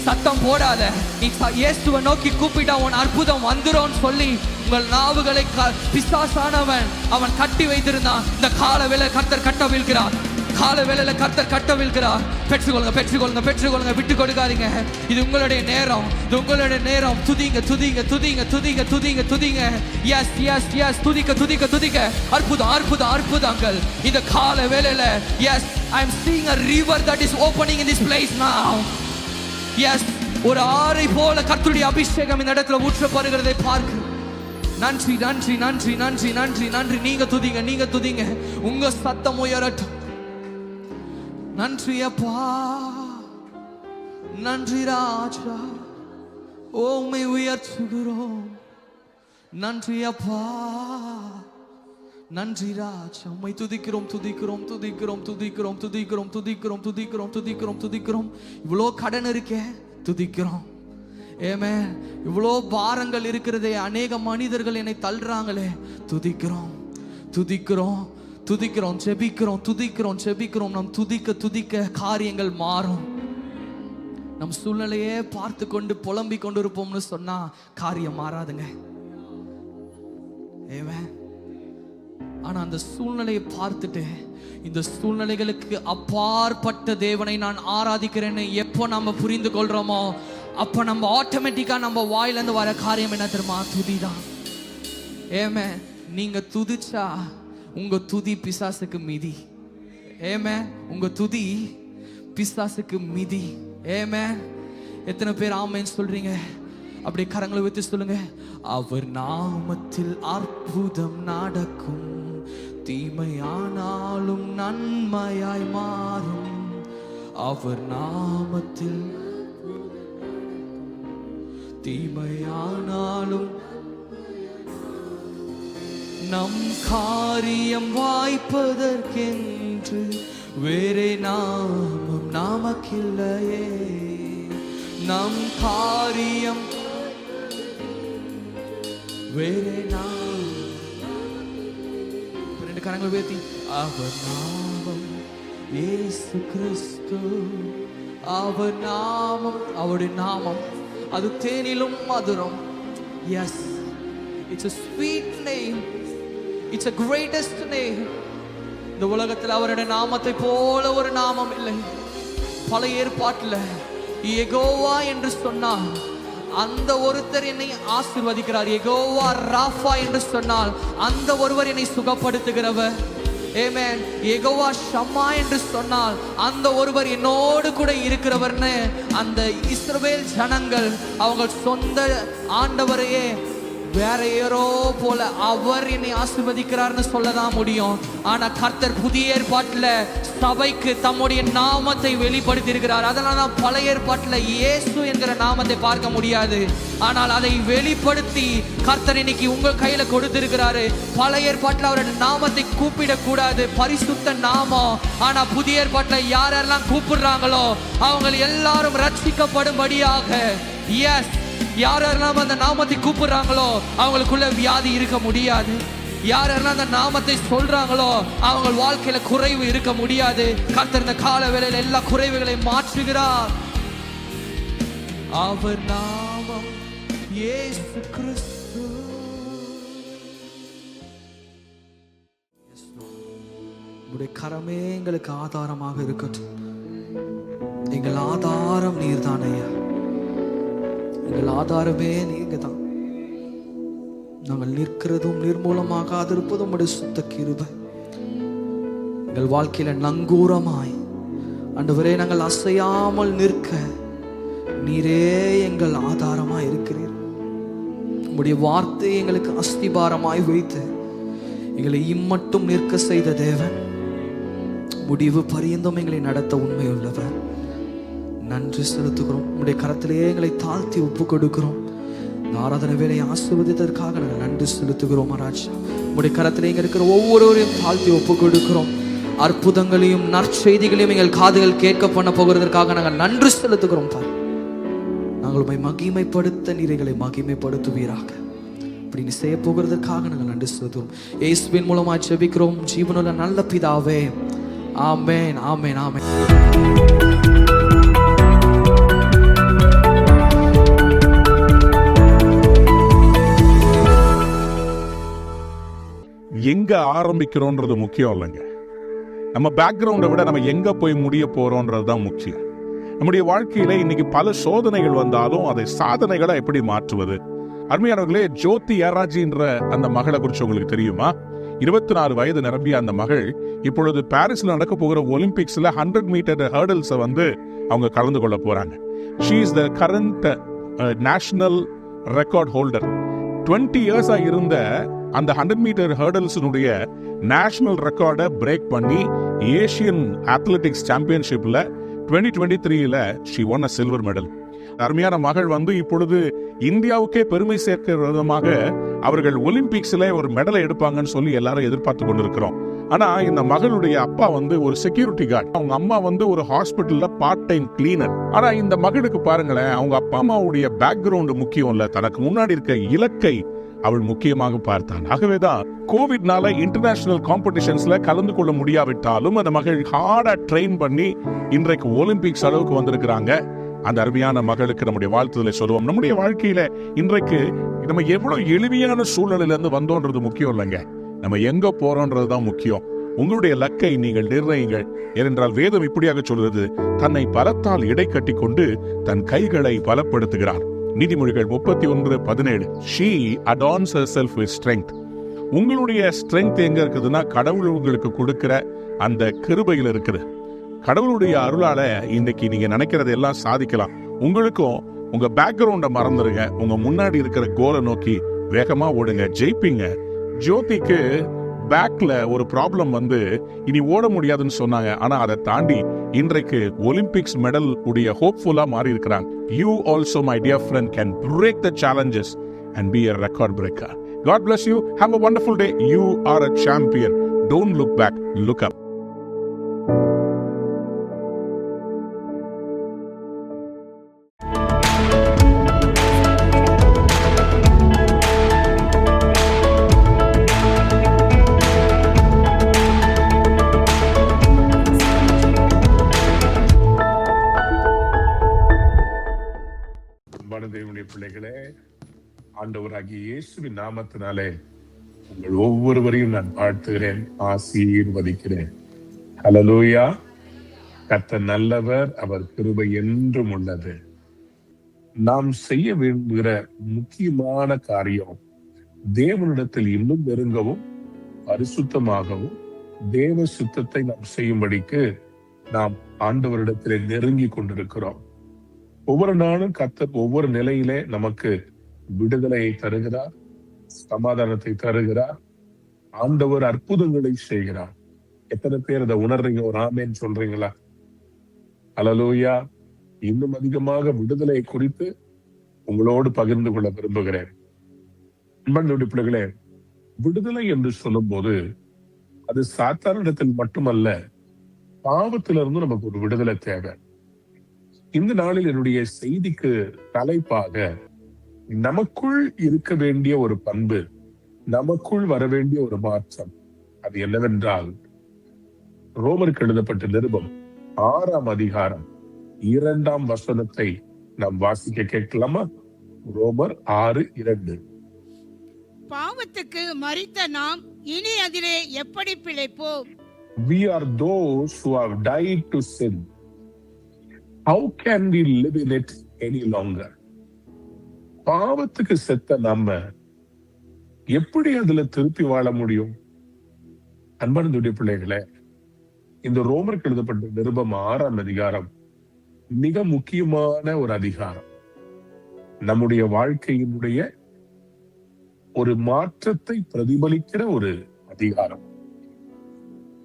சத்தம் போடாத. நீ இயேசுவை நோக்கி கூப்பிட்டா உன் அற்புதம் வந்துரும் சொல்லி உங்கள் நாவுகளை பிசாசானவன் அவன் கட்டி வைத்திருந்தான். இந்த கால வேளை கர்த்தர் கட்டவிழ்கிறார். கால வேளையில கர்த்தர் கட்டவிழ்கிறார். பெற்றுக்கொள்ளுங்க, பெற்றுக்கொள்ளுங்க, பெற்றுக்கொள்ளுங்க. விட்டு கொடுக்காதீங்க. இது உங்களுடைய நேரம், இது உங்களுடைய நேரம். துதிங்க துதிங்க துதிங்க துதிங்க துதிங்க துதிங்க. எஸ் எஸ் எஸ், துதிக்க துதிக்க துதிக்க. அற்புதம் அற்புதம் அற்புதங்கள் இந்த கால வேளையில. Yes, I am seeing a river that is opening in this place now. Yes, ஒரு ஆறை போல கர்த்தருடைய அபிஷேகம் இந்த இடத்துல ஊற்றப்படுகிறதை பார்க்க. நன்றி நன்றி நன்றி நன்றி நன்றி நன்றி. நீங்க துதிங்க, நீங்க துதிங்க. உங்க சத்தம் உயரட்டும். நன்றி அப்பா, நன்றி ராஜா, உம்மை உயர்த்துகிறோம். நன்றி அப்பா, நன்றி ராஜா, உம்மை துதிக்கிறோம் துதிக்கிறோம் துதிக்கிறோம் துதிக்கிறோம் துதிக்கிறோம் துதிக்கிறோம் துதிக்கிறோம் துதிக்கிறோம் துதிக்கிறோம். இவ்வளோ கடன் இருக்கே துதிக்கிறோம். ஏமே, இவ்வளோ பாரங்கள் இருக்கிறதே, அநேக மனிதர்கள் என்னை தள்ளுறாங்களே, துதிக்கிறோம் துதிக்கிறோம் துதிக்கிறோம், ஜெபிக்கிறோம், துதிக்கிறோம், ஜெபிக்கிறோம். நம் துதிக்க துதிக்க காரியங்கள் மாறும். நம் சூழ்நிலையே பார்த்து கொண்டு புலம்பிக் கொண்டு இருப்போம்னு சொன்னா காரியம் மாறாதுங்க. ஆனா அந்த சூழ்நிலையை பார்த்துட்டு இந்த சூழ்நிலைகளுக்கு அப்பாற்பட்ட தேவனை நான் ஆராதிக்கிறேன்னு எப்போ நம்ம புரிந்து கொள்றோமோ அப்ப நம்ம ஆட்டோமேட்டிக்கா நம்ம வாயிலிருந்து வர காரியம் என்ன தெரியுமா? துதிதான். ஏமே, நீங்க துதிச்சா உங்க துதி பிசாசுக்கு மிதி. ஏமே, உங்க துதி பிசாசுக்கு மிதி. ஏமே, எத்தனை பேர் ஆமென் சொல்றீங்க? அப்படி கரங்களை வைத்து சொல்லுங்க. அவர் நாமத்தில் அற்புதம் நடக்கும், தீமையானாலும் நன்மையாய் மாறும். அவர் நாமத்தில் தீமையானாலும் நம் காரியம் வாய்ப்பதற்கென்று வேறே நாமம் நமக்கில்லையே. நம் காரியம் வேறே நாமம். 2 கரங்களை உயர்த்தி, அவர் நாமம் இயேசு கிறிஸ்து. அவர் நாமம், அவருடைய நாமம் அது தேனிலும் மதுரம். Yes, it's a sweet name, it's a greatest name. இந்த உலகத்தில் அவருடைய நாமத்தை போல ஒரு நாமம் இல்லை. பழைய ஏற்பாட்டில் யெகோவா என்று சொன்னால் அந்த ஒருத்தர் என்னை ஆசீர்வதிக்கிறார். யெகோவா ராஃபா என்று சொன்னால் அந்த ஒருவர் என்னை சுகப்படுத்துகிறவர். ஆமென். யெகோவா ஷம்மா என்று சொன்னால் அந்த ஒருவர் என்னோடு கூட இருக்கிறவர்னு அந்த இஸ்ரவேல் ஜனங்கள் அவங்க சொந்த ஆண்டவரையே வேற யாரோ போல அவர் என்னை ஆசீர்வதிக்கிறார்னு சொல்லதான் முடியும். ஆனா கர்த்தர் புதிய ஏற்பாட்டில் சபைக்கு தம்முடைய நாமத்தை வெளிப்படுத்தி இருக்கிறார். அதனால தான் பழைய ஏற்பாட்டில் இயேசு என்கிற நாமத்தை பார்க்க முடியாது. ஆனால் அதை வெளிப்படுத்தி கர்த்தர் இன்னைக்கு உங்கள் கையில கொடுத்திருக்கிறாரு. பழைய ஏற்பாட்டில் அவருடைய நாமத்தை கூப்பிடக்கூடாது, பரிசுத்த நாமம். ஆனா புதிய ஏற்பாட்டில் யாரெல்லாம் கூப்பிடுறாங்களோ அவங்க எல்லாரும் ரட்சிக்கப்படும்படியாக. எஸ், யாரெல்லாம் அந்த நாமத்தை கூப்பிடுறாங்களோ அவங்களுக்குள்ள வியாதி இருக்க முடியாது. யாரெல்லாம் அந்த நாமத்தை சொல்றாங்களோ அவங்க வாழ்க்கையில குறைவு இருக்க முடியாது. கர்த்தர் இந்த கால வேளையில எல்லா குறைவுகளையும் மாற்றுகிறார். அவர் நாமம் இயேசு கிறிஸ்து. உம்முடைய கரமே எங்களுக்கு ஆதாரமாக இருக்கட்டும். எங்கள் ஆதாரம் நீர்தான் ஐயா. எங்கள் ஆதாரமே நீங்க தான். நாங்கள் நிற்கிறதும் நிர்மூலமாகாதிருப்பதும் உம்முடைய சுத்த கிருபை. எங்கள் வாழ்க்கையில நங்கூரமாய் ஆண்டவரே நாங்கள் அசையாமல் நிற்க நீரே எங்கள் ஆதாரமாய் இருக்கிறீர். உம்முடைய வார்த்தை எங்களுக்கு அஸ்திபாரமாய் வைத்து எங்களை இம்மட்டும் நிற்க செய்த தேவன், முடிவு பரியந்தம் எங்களை நடத்த உண்மையுள்ளவர். நன்றி செலுத்துகிறோம். உம்முடைய கரத்திலேயே எங்களை தாழ்த்தி ஒப்பு கொடுக்கிறோம். இந்த ஆராதனை வேலையை ஆசீர்வதித்ததற்காக நாங்கள் நன்றி செலுத்துகிறோம். ராஜா, உம்முடைய கரத்திலே எங்க இருக்கிற ஒவ்வொருவரையும் தாழ்த்தி ஒப்பு கொடுக்கிறோம். அற்புதங்களையும் நற்செய்திகளையும் எங்கள் காதுகள் கேட்க பண்ண போகிறதற்காக நாங்கள் நன்றி செலுத்துகிறோம். நாங்கள் உம்மை மகிமைப்படுத்த நீர் எங்களை மகிமைப்படுத்துவீராக. இப்படி நீ செய்ய போகிறதற்காக நாங்கள் நன்றி செலுத்துகிறோம். இயேசுவின் மூலமாக ஜெபிக்கிறோம் ஜீவனுள்ள நல்ல பிதாவே. ஆமென், ஆமென், ஆமென். எங்க ஆரம்பிக்கிறோன்றது முக்கியம் இல்லைங்க. நம்ம பேக்ரவுண்டை விட நம்ம எங்க போய் முடிய போறோம்ன்றது தான் முக்கியம். நம்முடைய வாழ்க்கையில இன்னைக்கு பல சோதனைகள் வந்தாலும் அதை சாதனைகளை எப்படி மாற்றுவது? அருமையானவர்களே, ஜோதி யாராஜின்ற அந்த மகளை குறித்து உங்களுக்கு தெரியுமா? 24 வயது நிரம்பிய அந்த மகள் இப்பொழுது பாரிஸ்ல நடக்க போகிற ஒலிம்பிக்ஸ்ல 100 மீட்டர் ஹர்டல்ஸ் அவங்க கலந்து கொள்ள போறாங்க. She is the current national record holder. 20 இயர்ஸா இருந்த அந்த 100 மீட்டர் ஹர்டல்ஸினுடைய நேஷனல் ரெக்கார்டை பிரேக் பண்ணி ஏசியன் அத்லெட்டிக்ஸ் சாம்பியன்ஷிப்ல 2023ல she won a silver medal. அருமையான மகள் இப்பொழுது இந்தியாவுக்கே பெருமை சேர்க்கிற விதமாக அவர்கள் ஒலிம்பிக்ஸ்ல ஒரு மெடலை எடுப்பாங்கன்னு சொல்லி எல்லாரும் எதிர்பார்த்து கொண்டிருக்கிறோம். ஆனா இந்த மகளுடைய அப்பா ஒரு செக்யூரிட்டி கார்டு, அவங்க அம்மா ஒரு ஹாஸ்பிட்டல்ல பார்ட் டைம் கிளீனர். ஆனா இந்த மகளுக்கு பாருங்களேன், அவங்க அப்பா அம்மாவுடைய பேக்ரவுண்ட் முக்கியம் இல்ல, தனக்கு முன்னாடி இருக்க இலக்கை அவள் முக்கியமாக பார்த்தான். ஆகவேதான் கோவிட்னால இன்டர்நேஷனல் காம்படிஷன்ஸ்ல கலந்து கொள்ள முடியாவிட்டாலும் அந்த மகள் ஹார்டா ட்ரெயின் பண்ணி இன்றைக்கு ஒலிம்பிக்ஸ் அளவுக்கு வந்திருக்கிறாங்க. அந்த அருமையான மகளுக்கு நம்முடைய வாழ்த்துதலை சொல்லுவோம். நம்முடைய வாழ்க்கையில இன்றைக்கு நம்ம எவ்வளவு எளிமையான சூழ்நிலையில இருந்து வந்தோன்றது முக்கியம் இல்லைங்க, நம்ம எங்க போறோம்ன்றதுதான் முக்கியம். உங்களுடைய லக்கை நீங்கள் நிர்ணயிங்கள். ஏனென்றால் வேதம் இப்படியாக சொல்கிறது, தன்னை பலத்தால் இடை கட்டி கொண்டு தன் கைகளை பலப்படுத்துகிறார். நீதிமொழிகள் 31:17. She adorns herself with strength. உங்களுடைய ஸ்ட்ரென்த் எங்க இருக்குதுன்னா கடவுள் உங்களுக்கு கொடுக்கிற அந்த கிருபையில் இருக்குது. கடவுளுடைய அருளால இன்னைக்கு நீங்க நினைக்கிறது எல்லாம் சாதிக்கலாம். உங்களுக்கும் உங்க பேக்ரவுண்ட மறந்துருங்க, உங்க முன்னாடி இருக்கிற கோலை நோக்கி வேகமா ஓடுங்க, ஜெயிப்பீங்க. ஜோதிக்கு பேக்ல ஒரு ப்ராப்ளம் இனி ஓட முடியாதுன்னு சொன்னாங்க. ஆனா அதை தாண்டி இன்றைக்கு ஒலிம்பிக்ஸ் மெடல் உடைய ஹோப்ஃபுல்லா மாறி இருக்கிறாங்க. You also, my dear friend, can break the challenges and be a record breaker. God bless you. Have a wonderful day. You are a champion. Don't look back, look up. தேவனுடைய பிள்ளைகளே, ஆண்டவராகிய இயேசுவின் நாமத்தினாலே உங்கள் ஒவ்வொருவரையும் நான் வாழ்த்துகிறேன், ஆசீர்வதிக்கிறேன். ஹல்லேலூயா. கர்த்தர் நல்லவர், அவர் கிருபை என்றும் உள்ளது. நாம் செய்ய விரும்புகிற முக்கியமான காரியம் தேவனிடத்தில் இன்னும் நெருங்கவும் பரிசுத்தமாகவும் தேவ சுத்தத்தை நாம் செய்யும்படிக்கு நாம் ஆண்டவரிடத்திலே நெருங்கி கொண்டிருக்கிறோம். ஒவ்வொரு நாளும் கர்த்தர் ஒவ்வொரு நிலையிலே நமக்கு விடுதலையை தருகிறார், சமாதானத்தை தருகிறார். ஆண்டவர் அற்புதங்களை செய்கிறார். எத்தனை பேர் அதை உணர்றீங்க? ஒரு ஆமென் சொல்றீங்களா? ஹல்லேலூயா. இன்னும் அதிகமாக விடுதலை குறித்து உங்களோடு பகிர்ந்து கொள்ள விரும்புகிறேன். அன்பார்ந்த பிள்ளைகளே, விடுதலை என்று சொல்லும் போது அது சாத்தானிடத்தில் மட்டுமல்ல, பாவத்திலிருந்து நமக்கு ஒரு விடுதலை தேவை. இந்த நாளில் என்னுடைய செய்திக்கு தலைப்பாக நமக்குள் இருக்க வேண்டிய ஒரு பண்பு, நமக்குள் வர வேண்டிய ஒரு மாற்றம், அது என்னவென்றால் ரோமருக்கு எழுதப்பட்ட நிருபம் 6ஆம் அதிகாரம் 2ஆம் வசனத்தை நாம் வாசிக்க கேட்கலாமா? ரோமர் 6:2. பாவத்துக்கு மரித்த நாம் இனி அதிலே எப்படி பிழைப்போம்? We are those who have died to sin. How can we live in it any longer? பாவத்துக்கு செத்த நம்ம எப்படி அதுல திருப்பி வாழ முடியும்? அன்பார்ந்த பிள்ளைகளே, இந்த ரோமருக்கு எழுதப்பட்ட நிருபம் 6ஆம் அதிகாரம் மிக முக்கியமான ஒரு அதிகாரம். நம்முடைய வாழ்க்கையினுடைய ஒரு மாற்றத்தை பிரதிபலிக்கிற ஒரு அதிகாரம்.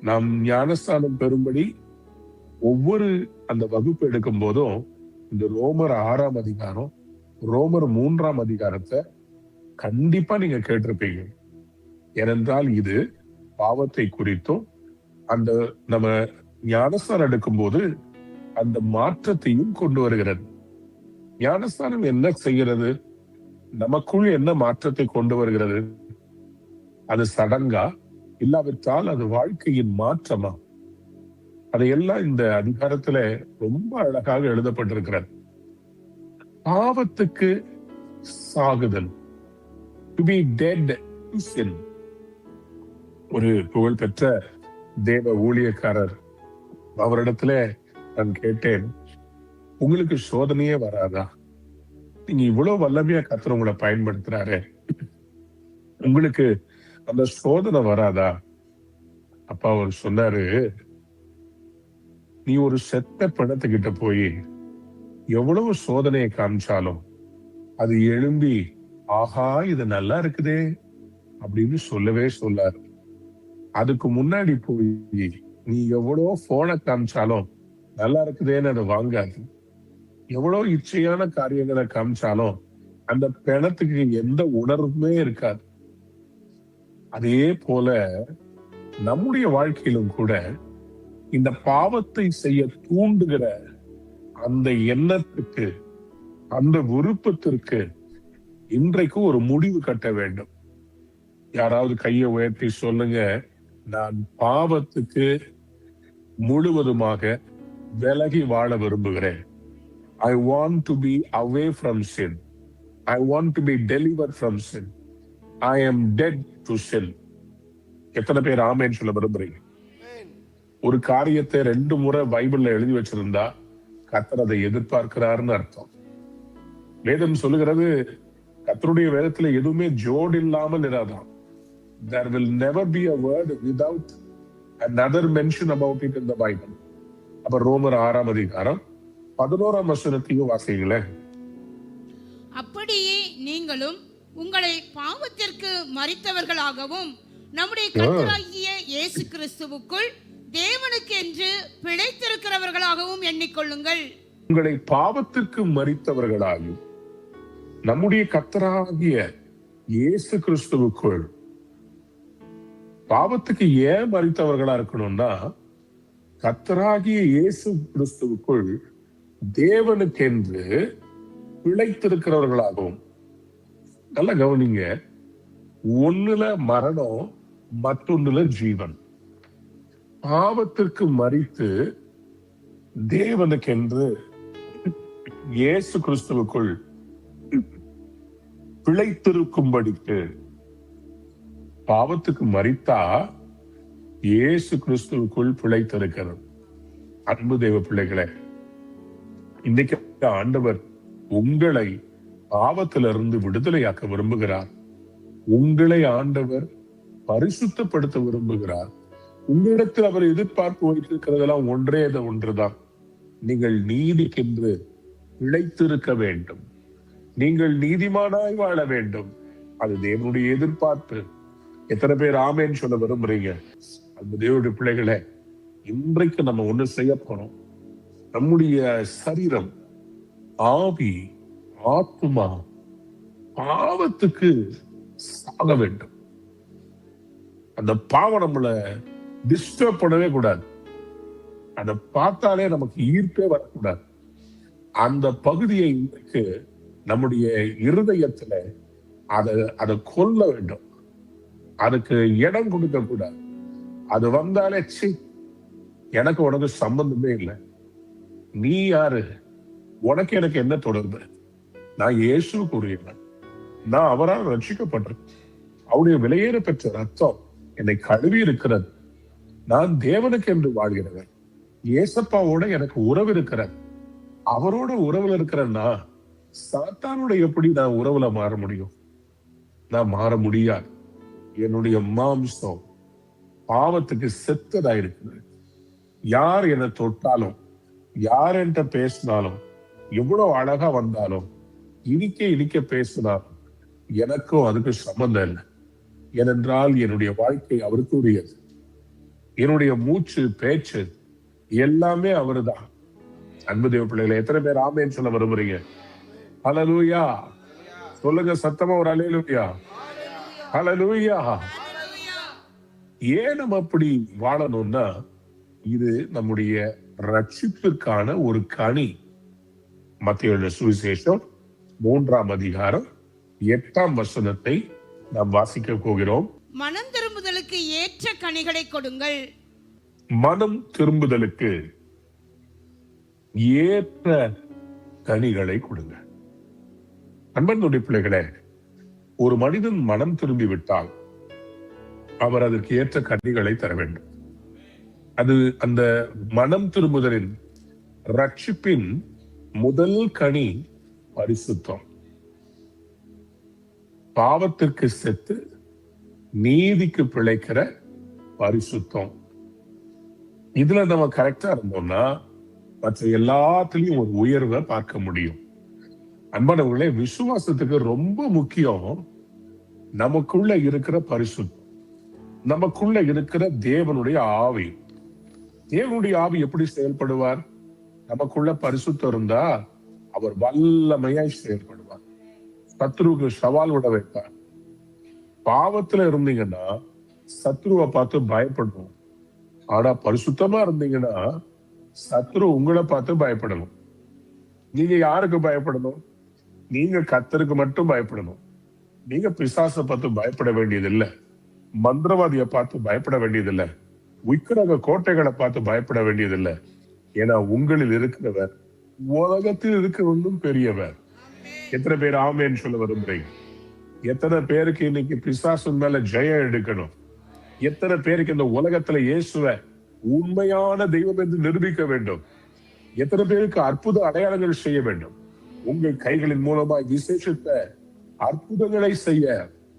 நாம் ஞானஸ்தானம் பெறும்படி ஒவ்வொரு அந்த வகுப்பு எடுக்கும் போதும் இந்த ரோமர் 6ஆம் அதிகாரம், ரோமர் 3ஆம் அதிகாரத்தை கண்டிப்பா நீங்க கேட்டிருப்பீங்க. ஏனென்றால் இது பாவத்தை குறித்தும் அந்த நம்ம ஞானஸ்தானம் எடுக்கும் போது அந்த மாற்றத்தையும் கொண்டு வருகிறது. ஞானஸ்தானம் என்ன செய்கிறது? நமக்குள் என்ன மாற்றத்தை கொண்டு வருகிறது? அது சடங்கா, இல்லாவிட்டால் அது வாழ்க்கையின் மாற்றமா? அதையெல்லாம் இந்த அதிகாரத்துல ரொம்ப அழகாக எழுதப்பட்டிருக்கிறது. பாவத்துக்கு சாகுதல், டு பி டெட் டு சின். ஒரு புகழ்பெற்ற தேவ ஊழியக்காரர், அவரிடத்துல நான் கேட்டேன், உங்களுக்கு சோதனையே வராதா? நீங்க இவ்வளவு வல்லமையா கர்த்தர் உங்களை பயன்படுத்துறாரு, உங்களுக்கு அந்த சோதனை வராதா? அப்பா அவர் சொன்னாரு, நீ ஒரு செத்த பிணத்துக்கிட்ட போய் எவ்வளவு சோதனையை காமிச்சாலும் அது எழும்பி ஆஹா இது நல்லா இருக்குதே அப்படின்னு சொல்லவே சொல்லாரு. அதுக்கு முன்னாடி போய் நீ எவ்வளவு போனை காமிச்சாலும் நல்லா இருக்குதேன்னு அதை வாங்காது. எவ்வளவு இச்சையான காரியங்களை காமிச்சாலும் அந்த பிணத்துக்கு எந்த உணர்வுமே இருக்காது. அதே போல நம்முடைய வாழ்க்கையிலும் கூட இந்த பாவத்தை செய்ய தூண்டுகிற அந்த எண்ணத்துக்கு, அந்த விருப்பத்திற்கு இன்றைக்கு ஒரு முடிவு கட்ட வேண்டும். யாராவது கையை உயர்த்தி சொல்லுங்க, நான் பாவத்துக்கு முழுவதுமாக விலகி வாழ விரும்புகிறேன். I want to be away from sin. I want to be delivered from sin. I am dead to sin. எத்தனை பேர் ஆமென் சொல்ல விரும்புறீங்க? ஒரு காரியத்தை 2 முறை பைபிள்ல எழுதி வச்சிருந்தா கர்த்தர் அதை எதிர்பார்க்கிறாருன்னு அர்த்தம். வேதம் சொல்லுகிறது, கர்த்தருடைய வேதத்துல எதுவுமே ஜோடு இல்லாமல் இராதாம். There will never be a word without another mention about it in the Bible. அப்ப ரோமர் 6ஆம் அதிகாரம் 11ஆம் வசனத்தையும் வாசிங்களேன். அப்படியே நீங்களும் உங்களை பாவத்திற்கு மரித்தவர்களாகவும் நம்முடைய கர்த்தராகிய இயேசு கிறிஸ்துவுக்குள் தேவனுக்கு என்று பிழைத்திருக்கிறவர்களாகவும் எண்ணிக்கொள்ளுங்கள். உங்களை பாவத்திற்கு மரித்தவர்களாயும் நம்முடைய கர்த்தராகிய இயேசு கிறிஸ்துவுக்குள். பாவத்துக்கு ஏன் மரித்தவர்களா இருக்கணும்னா, கர்த்தராகிய இயேசு கிறிஸ்துவுக்குள் தேவனுக்கென்று பிழைத்திருக்கிறவர்களாகவும். நல்லா கவனிங்க, ஒண்ணுல மரணம், மற்றொன்னுல ஜீவன். பாவத்திற்கு மரித்து தேவனுக்கென்று இயேசு கிறிஸ்துவுக்குள் பிழைத்திருக்கும்படிக்கு. பாவத்துக்கு மரித்தா இயேசு கிறிஸ்துவுக்குள் பிழைத்திருக்கிறது. அன்பு தேவ பிள்ளைகளே, இன்னைக்கு ஆண்டவர் உங்களை பாவத்திலிருந்து விடுதலையாக்க விரும்புகிறார். உங்களை ஆண்டவர் பரிசுத்தப்படுத்த விரும்புகிறார். உங்களிடத்தில் அவர் எதிர்பார்ப்பு வைத்திருக்கிறதெல்லாம் ஒன்றுதான், நீங்கள் நீதிக்கென்று பிழைத்திருக்க வேண்டும். நீங்கள் நீதிமானாய் வாழ வேண்டும். அது தேவனுடைய எதிர்பார்ப்பு. எத்தனை பேர் ஆமேன்னு சொல்ல விரும்புறீங்க? அந்த தேவனுடைய பிள்ளைகளை, இன்றைக்கு நம்ம ஒண்ணு செய்ய போறோம். நம்முடைய சரீரம், ஆவி, ஆத்மா பாவத்துக்கு சாக வேண்டும். அந்த பாவம் நம்மளை டிஸ்டர்ப் பண்ணவே கூடாது. அதை பார்த்தாலே நமக்கு ஈர்ப்பே வரக்கூடாது. அந்த பகுதியை இன்றைக்கு நம்முடைய இருதயத்துல அதை கொல்ல வேண்டும். அதுக்கு இடம் கொடுக்க கூடாது. அது வந்தாலே சி, எனக்கு உனக்கு சம்பந்தமே இல்லை, நீ யாரு, உனக்கு எனக்கு என்ன தொடர்பு? நான் இயேசுவுக்கு உரியவன், நான் அவரால் ரட்சிக்கப்பட்டேன், அவருடைய விலையேற பெற்ற ரத்தம் என்னை கழுவி இருக்கிறது, நான் தேவனுக்கு என்று வாழ்கிறவன், ஏசப்பாவோட எனக்கு உறவு இருக்கிறது. அவரோட உறவுல இருக்கிறன்னா சாத்தானோட எப்படி நான் உறவுல மாற முடியும்? நான் மாற முடியாது. என்னுடைய மாம்சம் பாவத்துக்கு செத்ததா இருக்குது. யார் என்னை தொட்டாலும், யார் என்கிட்ட பேசினாலும், எவ்வளவு அழகா வந்தாலும், இனிக்க பேசினாலும் எனக்கும் அதுக்கு சம்பந்தம் இல்லை. ஏனென்றால் என்னுடைய வாழ்க்கை அவருக்கு உரியது. என்னுடைய மூச்சு பேச்சு எல்லாமே அவருதான். அன்பு தேவ பிள்ளைகளை, எத்தனை பேர் ஆமேன்னு சொல்ல விரும்புறீங்க? ஹல்லேலூயா சொல்லுங்க சத்தமா ஒரு அல்லேலூயா. ஹல்லேலூயா. ஏன் நம்ம அப்படி வாழணும்னா, இது நம்முடைய ரட்சிப்பிற்கான ஒரு கனி. மத்தேயு எழுதின சுவிசேஷம் 3ஆம் அதிகாரம் 8ஆம் வசனத்தை நாம் வாசிக்க போகிறோம். மனம் திரும்புதலுக்கு ஏற்ற கனிகளை கொடுங்கள். மனம் திரும்புதலுக்கு ஏற்ற கனிகளை கொடுங்க. அன்பனுடைய பிள்ளைகளே, ஒரு மனிதன் மனம் திரும்பி விட்டால் அவர் அதற்கு ஏற்ற கனிகளை தர வேண்டும். அது அந்த மனம் திரும்புதலின் ரட்சிப்பின் முதல் கனி பரிசுத்தம். பாவத்திற்கு செத்து நீதிக்கு பிழைக்கிற பரிசுத்தம். இதுல நம்ம கரெக்டா இருந்தோம்னா மற்ற எல்லாத்துலயும் ஒரு உயர்வை பார்க்க முடியும். அன்பானவர்களே, விசுவாசத்துக்கு ரொம்ப முக்கியம் நமக்குள்ள இருக்கிற பரிசுத்தம், நமக்குள்ள இருக்கிற தேவனுடைய ஆவி. தேவனுடைய ஆவி எப்படி செயல்படுவார்? நமக்குள்ள பரிசுத்தம் இருந்தா அவர் வல்லமையாய் செயல்படுவார். சத்ருவுக்கு சவால் விட வைப்பார். பாவத்துல இருந்தீங்கன்னா சத்ருவை பார்த்து பயப்படணும். ஆனா பரிசுத்தமா இருந்தீங்கன்னா சத்ரு உங்களை பார்த்து பயப்படணும். நீங்க யாருக்கு பயப்படணும்? நீங்க கர்த்தருக்கு மட்டும் பயப்படணும். நீங்க பிசாசை பார்த்து பயப்பட வேண்டியதில்லை, மந்திரவாதியை பார்த்து பயப்பட வேண்டியதில்லை, விக்கிரக கோட்டைகளை பார்த்து பயப்பட வேண்டியதில்லை. ஏன்னா உங்களில் இருக்கிறவர் உலகத்தில் இருக்கிறவங்களும் பெரியவர். எத்தனை பேர் ஆமேன்னு சொல்ல விரும்புறீங்க? எத்தனை பேருக்கு இன்னைக்கு பிசாசு மேல ஜெயம் எடுக்கணும்? எத்தனை பேருக்கு இந்த உலகத்துல இயேசுவை உண்மையான தெய்வம் என்று நிரூபிக்க வேண்டும்? எத்தனை பேருக்கு அற்புத அடையாளங்கள் செய்ய வேண்டும்? உங்கள் கைகளின் மூலமாய் விசேஷித்த அற்புதங்களை செய்ய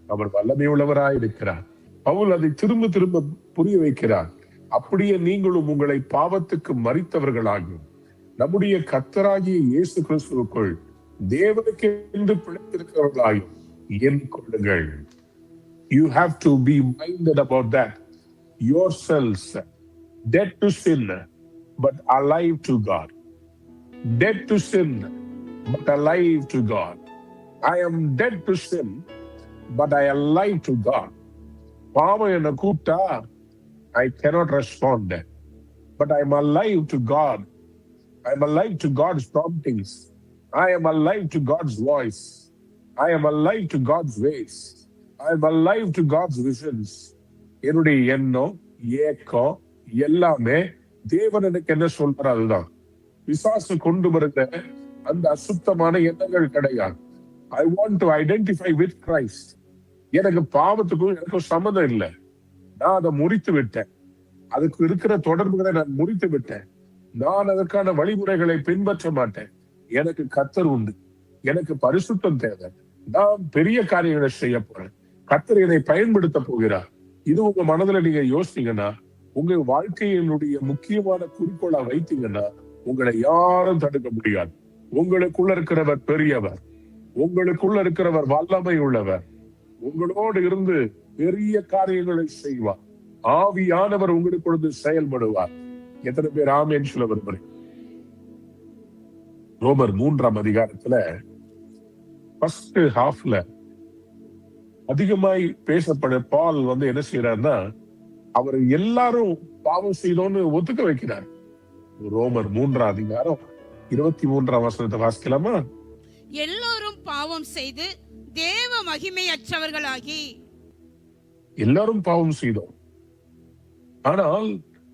அவர் வல்லமை உள்ளவராய் இருக்கிறார். பவுல் அதை திரும்ப திரும்ப புரிய வைக்கிறார். அப்படியே நீங்களும் உங்களை பாவத்துக்கு மரித்தவர்களாகும் நம்முடைய கர்த்தராகிய இயேசு கிறிஸ்துவுக்குள் தேவனுக்கு என்று பிழைத்திருக்கிறவர்களாயும் எண்ணிக்கொள்ளுங்கள். You have to be minded about that. Yourselves dead to sin but alive to God. Dead to sin but alive to God. I am dead to sin but I am alive to God. பாவம் என்ன கூப்பிட்டா I cannot respond, but I am alive to God. I am alive to God's promptings. I am alive to God's voice. I am alive to God's ways. I am alive to God's visions. என்னுடைய எண்ணம் ஏக்கம் எல்லாமே தேவன் எனக்கு என்ன சொல்றாரு அதுதான். பிசாசு கொண்டு வருகிற அந்த அசுத்தமான எண்ணங்கள் கிடையாது. I want to identify with Christ. எனக்கு பாவத்துக்கும் எனக்கும் சம்மதம் இல்லை. நான் அதை முறித்து விட்டேன். அதுக்கு இருக்கிற தொடர்புகளை நான் முறித்து விட்டேன். நான் அதற்கான வழிமுறைகளை பின்பற்ற மாட்டேன். எனக்கு கர்த்தர் உண்டு. எனக்கு பரிசுத்தம் தேவை. நான் பெரிய காரியங்களை செய்ய போறேன். கர்த்தர் என்னை பயன்படுத்த போகிறார். இது உங்க மனதுல நீங்க யோசிச்சீங்கன்னா, உங்க வாழ்க்கையினுடைய முக்கியமான குறிக்கோளா வைத்தீங்கன்னா, உங்களை யாரும் தடுக்க முடியாது. உங்களுக்குள்ள இருக்கிறவர் பெரியவர். உங்களுக்குள்ள இருக்கிறவர் வல்லமை உள்ளவர். உங்களோடு இருந்து பெரிய காரியங்களை செய்வார். ஆவியானவர் உங்களுக்கு செயல்படுவார். எத்தனை பேர் ஆமென் சொல்ல விரும்புறீங்க? ரோமர் 3ஆம் அதிகாரத்துல ஃபர்ஸ்ட் ஹாஃப்ல அதிகமாய் பேசப்பட பால் என்ன செய்யறாருன்னா, அவர் எல்லாரும் பாவம் செய்தோன்னு ஒத்துக்க வைக்கிறார். ரோமர் 3ஆம் அதிகாரம் 23ஆம் வசனத்தை வாசிக்கலாமா? எல்லோரும் பாவம் செய்து தேவ மகிமையற்றவர்களாகி. எல்லாரும் பாவம் செய்தோம், ஆனால்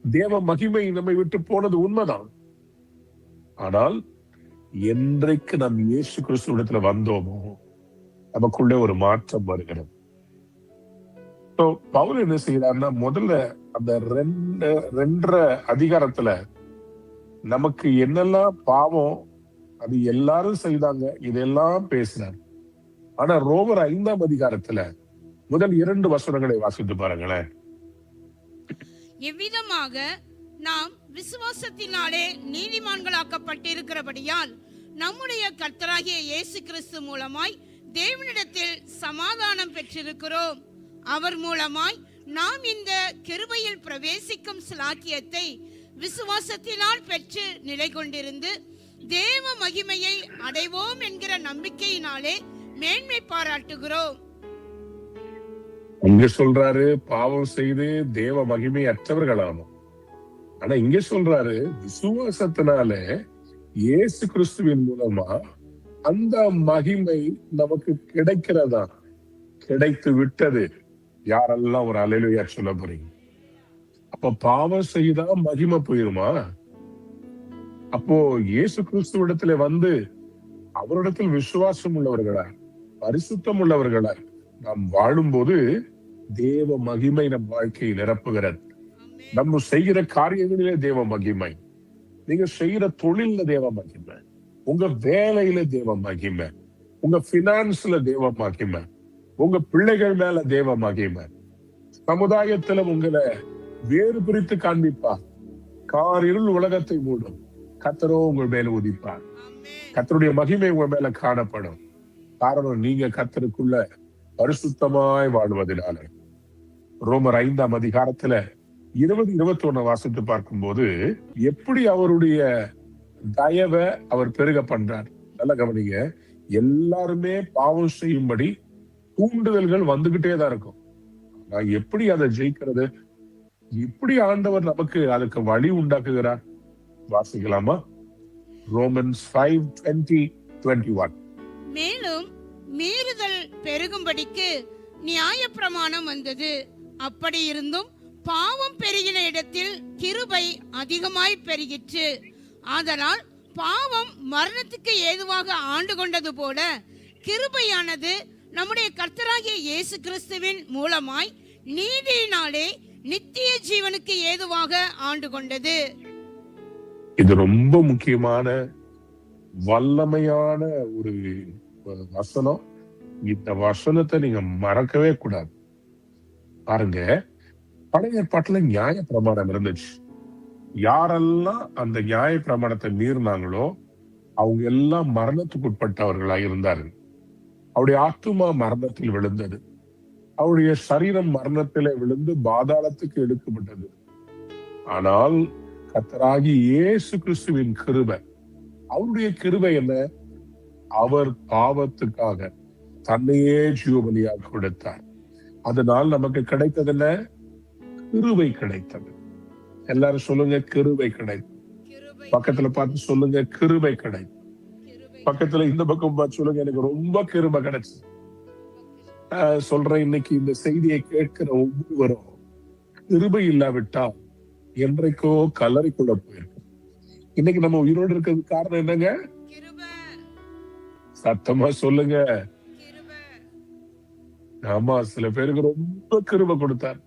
தேவ மகிமை நம்மை விட்டு போனது உண்மைதான். ஆனால் என்றைக்கு நாம் இயேசு கிறிஸ்துவிடத்துல வந்தோமோ நமக்குள்ளே ஒரு மாற்றம் வருகிறது. பவுல் என்ன செய்யறாருன்னா, முதல்ல அந்த 2 அதிகாரத்துல நமக்கு என்னெல்லாம் பாவம் அது எல்லாரும் செய்தாங்க இதெல்லாம் பேசினார். ஆனா ரோமர் 5ஆம் அதிகாரத்துல முதல் 2 வசனங்களை வாசித்து பாருங்களேன். எவ்விதமாக நாம் விசுவாசத்தினாலே நீதிமான்களாக்கப்பட்டிருக்கிறபடியால் நம்முடைய கர்த்தராகிய இயேசு கிறிஸ்து மூலமாய் தேவனிடத்தில் சமாதானம் பெற்றிருக்கிறோம். அவர் மூலமாய் நாம் இந்த கிருபையில் பிரவேசிக்கும் சிலாக்கியத்தை விசுவாசத்தினால் பெற்று நிலை கொண்டிருந்து தேவ மகிமையை அடைவோம் என்கிற நம்பிக்கையினாலே மேன்மை பாராட்டுகிறோம். இங்க சொல்றாரு பாவம் செய்து தேவ மகிமை அற்றவர்களானோம். ஆனா இங்க சொல்றாரு விசுவாசத்தினால இயேசு கிறிஸ்துவின் மூலமா அந்த மகிமை நமக்கு கிடைக்கிறதா, கிடைத்து விட்டது. யாரெல்லாம் ஒரு அல்லேலூயா சொல்ல போறீங்க? அப்ப பாவம் செய்தா மகிமை போயிருமா? அப்போ இயேசு கிறிஸ்துவிடத்துல வந்து அவரிடத்தில் விசுவாசம் உள்ளவர்களாய் பரிசுத்தம் உள்ளவர்களாய் நாம் வாழும்போது தேவ மகிமை நம் வாழ்க்கையை நிரப்புகிறது. நம்ம செய்கிற காரியங்களிலே தேவ மகிமை, நீங்க செய்யற தொழில்ல தேவ மகிமை, உங்க வேலையில தேவ மகிமை, உங்க பினான்ஸ்ல தேவ மகிமை, உங்க பிள்ளைகள் மேல தேவ மகிமை, சமுதாயத்துல உங்களை வேறு பிரித்து காண்பிப்பார். காரிருள் உலகத்தை மூடும், கர்த்தரோ உங்கள் மேல உதிப்பார். கர்த்தருடைய மகிமை உங்க மேல காணப்படும். காரணம் நீங்க கர்த்தருக்குள்ள பரிசுத்தமாய் வாழ்வதனால. ரோமர் 5ஆம் அதிகாரத்துல 20-21 வாசித்து பார்க்கும்போது எப்படி அவருடைய தயவை அவர் பெருக பண்றார். நல்ல கவனிங்க. எல்லாருமே பாவம் செய்யும்படி தூண்டுதல்கள் வந்துகிட்டே தான் இருக்கும். நான் எப்படி அதை ஜெயிக்கிறது? இப்படி ஆண்டவர் நமக்கு அதுக்கு வழி உண்டாக்குகிறார். வாசிக்கலாமா? ரோமன்ஸ் 5:20-21. மேலும் மீறுதல் பெருகும்படிக்கு நியாயப்பிரமாணம் வந்தது. அப்படி இருந்தும் பாவம் பெருகின இடத்தில் கிருபை அதிகமாய் பெருகிற்று. ஆதலால் பாவம் மரணத்துக்கு ஏதுவாக ஆண்டு கொண்டது போல கிருபையானது நம்முடைய கர்த்தராகிய இயேசு கிறிஸ்துவின் மூலமாய் நீதியினாலே நித்திய ஜீவனுக்கு ஏதுவாக ஆண்டு கொண்டது. இது ரொம்ப முக்கியமான வல்லமையான ஒரு வசனம். இந்த வசனத்தை நீங்க மறக்கவே கூடாது. பாருங்க, பழைய ஏற்பாட்டுல நியாய பிரமாணம் இருந்துச்சு. யாரெல்லாம் அந்த நியாய பிரமாணத்தை மீறினாங்களோ அவங்க எல்லாம் மரணத்துக்கு உட்பட்டவர்களாக இருந்தார்கள். அவருடைய ஆத்துமா மரணத்தில் விழுந்தது. அவருடைய சரீரம் மரணத்திலே விழுந்து பாதாளத்துக்கு எடுக்கப்பட்டது. ஆனால் கர்த்தராகிய இயேசு கிறிஸ்துவின் கிருபை, அவருடைய கிருபை என்ன? அவர் பாவத்துக்காக தன்னையே ஜீவபலியாக கொடுத்தார். அதனால் நமக்கு கிடைத்தது என்ன? கிருபை கிடைத்தது. எல்லாரும் சொல்லுங்க, கிருபை கிடைத்தது. பக்கத்துல பார்த்து சொல்லுங்க, கிருபை கிடைத்தது. பக்கத்துல இந்த பக்கம் பார்த்து சொல்லுங்க, எனக்கு ரொம்ப கிருபை கிடைச்சது. சொல்றேன், இன்னைக்கு இந்த செய்தியை கேட்கிற ஒவ்வொருவரும் கிருபை இல்லாவிட்டால் என்றைக்கோ கல்லறைக்குள்ள போயிருக்கு. இன்னைக்கு நம்ம உயிரோடு இருக்கிறது காரணம் என்னங்க? சத்தமா சொல்லுங்க. ஆமா, சில பேருக்கு ரொம்ப கிருபை கொடுத்தார்,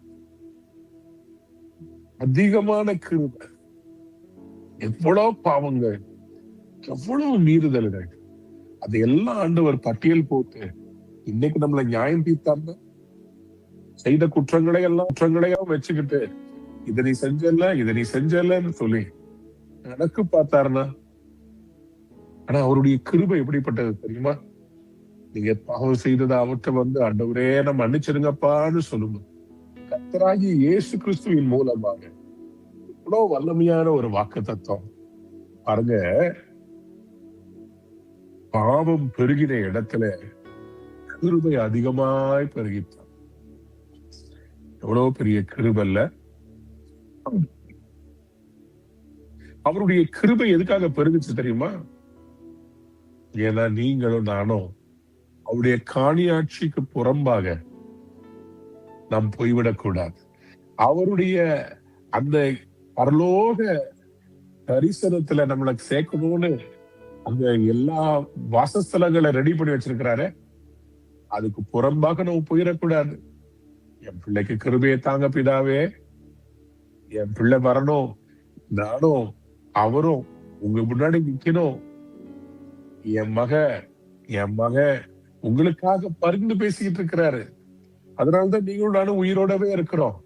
அதிகமான கிருபை. எவ்வளவு பாவங்கள், எவ்வளவு மீறுதல்கள், அதையெல்லாம் ஆண்டவர் பட்டியல் போட்டு இன்னைக்கு நம்மளை நியாயம் தீர்த்தார்னா, செய்த குற்றங்களையும் வச்சுக்கிட்டு இதை நீ செஞ்சல, இதை நீ செஞ்சலன்னு சொல்லி எனக்கு பார்த்தாருன்னா, ஆனா அவருடைய கிருபை எப்படிப்பட்டது தெரியுமா? நீங்க பாவம் செய்ததை அவற்றை வந்து ஆண்டவரே நம்ம மன்னிச்சிருங்கப்பான்னு சொல்லுங்க. கர்த்தராகிய இயேசு கிறிஸ்துவின் மூலமாக இவ்வளவு வல்லமையான ஒரு வாக்கு தத்துவம். பாருங்க, பாவம் பெருகின இடத்துல கிருபை அதிகமாய் பெருகிட்டான். எவ்வளவு பெரிய கிருபல்ல! அவருடைய கிருபை எதுக்காக பெருகுச்சு தெரியுமா? ஏன்னா நீங்களும் நானும் அவருடைய காணியாட்சிக்கு புறம்பாக நாம் போய்விடக் கூடாது. அவருடைய அந்த பரலோக தரிசனத்துல நம்மளை சேர்க்கணும்னு அங்க எல்லா வாசஸ்தலங்களை ரெடி பண்ணி வச்சிருக்கிறாரு. அதுக்கு புறம்பாக நம்ம போயிடக்கூடாது. என் பிள்ளைக்கு கிருபையை தாங்க பிதாவே, என் பிள்ளை வரணும், நானும் அவரும் உங்க முன்னாடி நிக்கணும், என் மக உங்களுக்காக பரிந்து பேசிக்கிட்டு இருக்கிறாரு. அதனாலதான் நீங்களும் நானும் உயிரோடவே இருக்கிறோம்.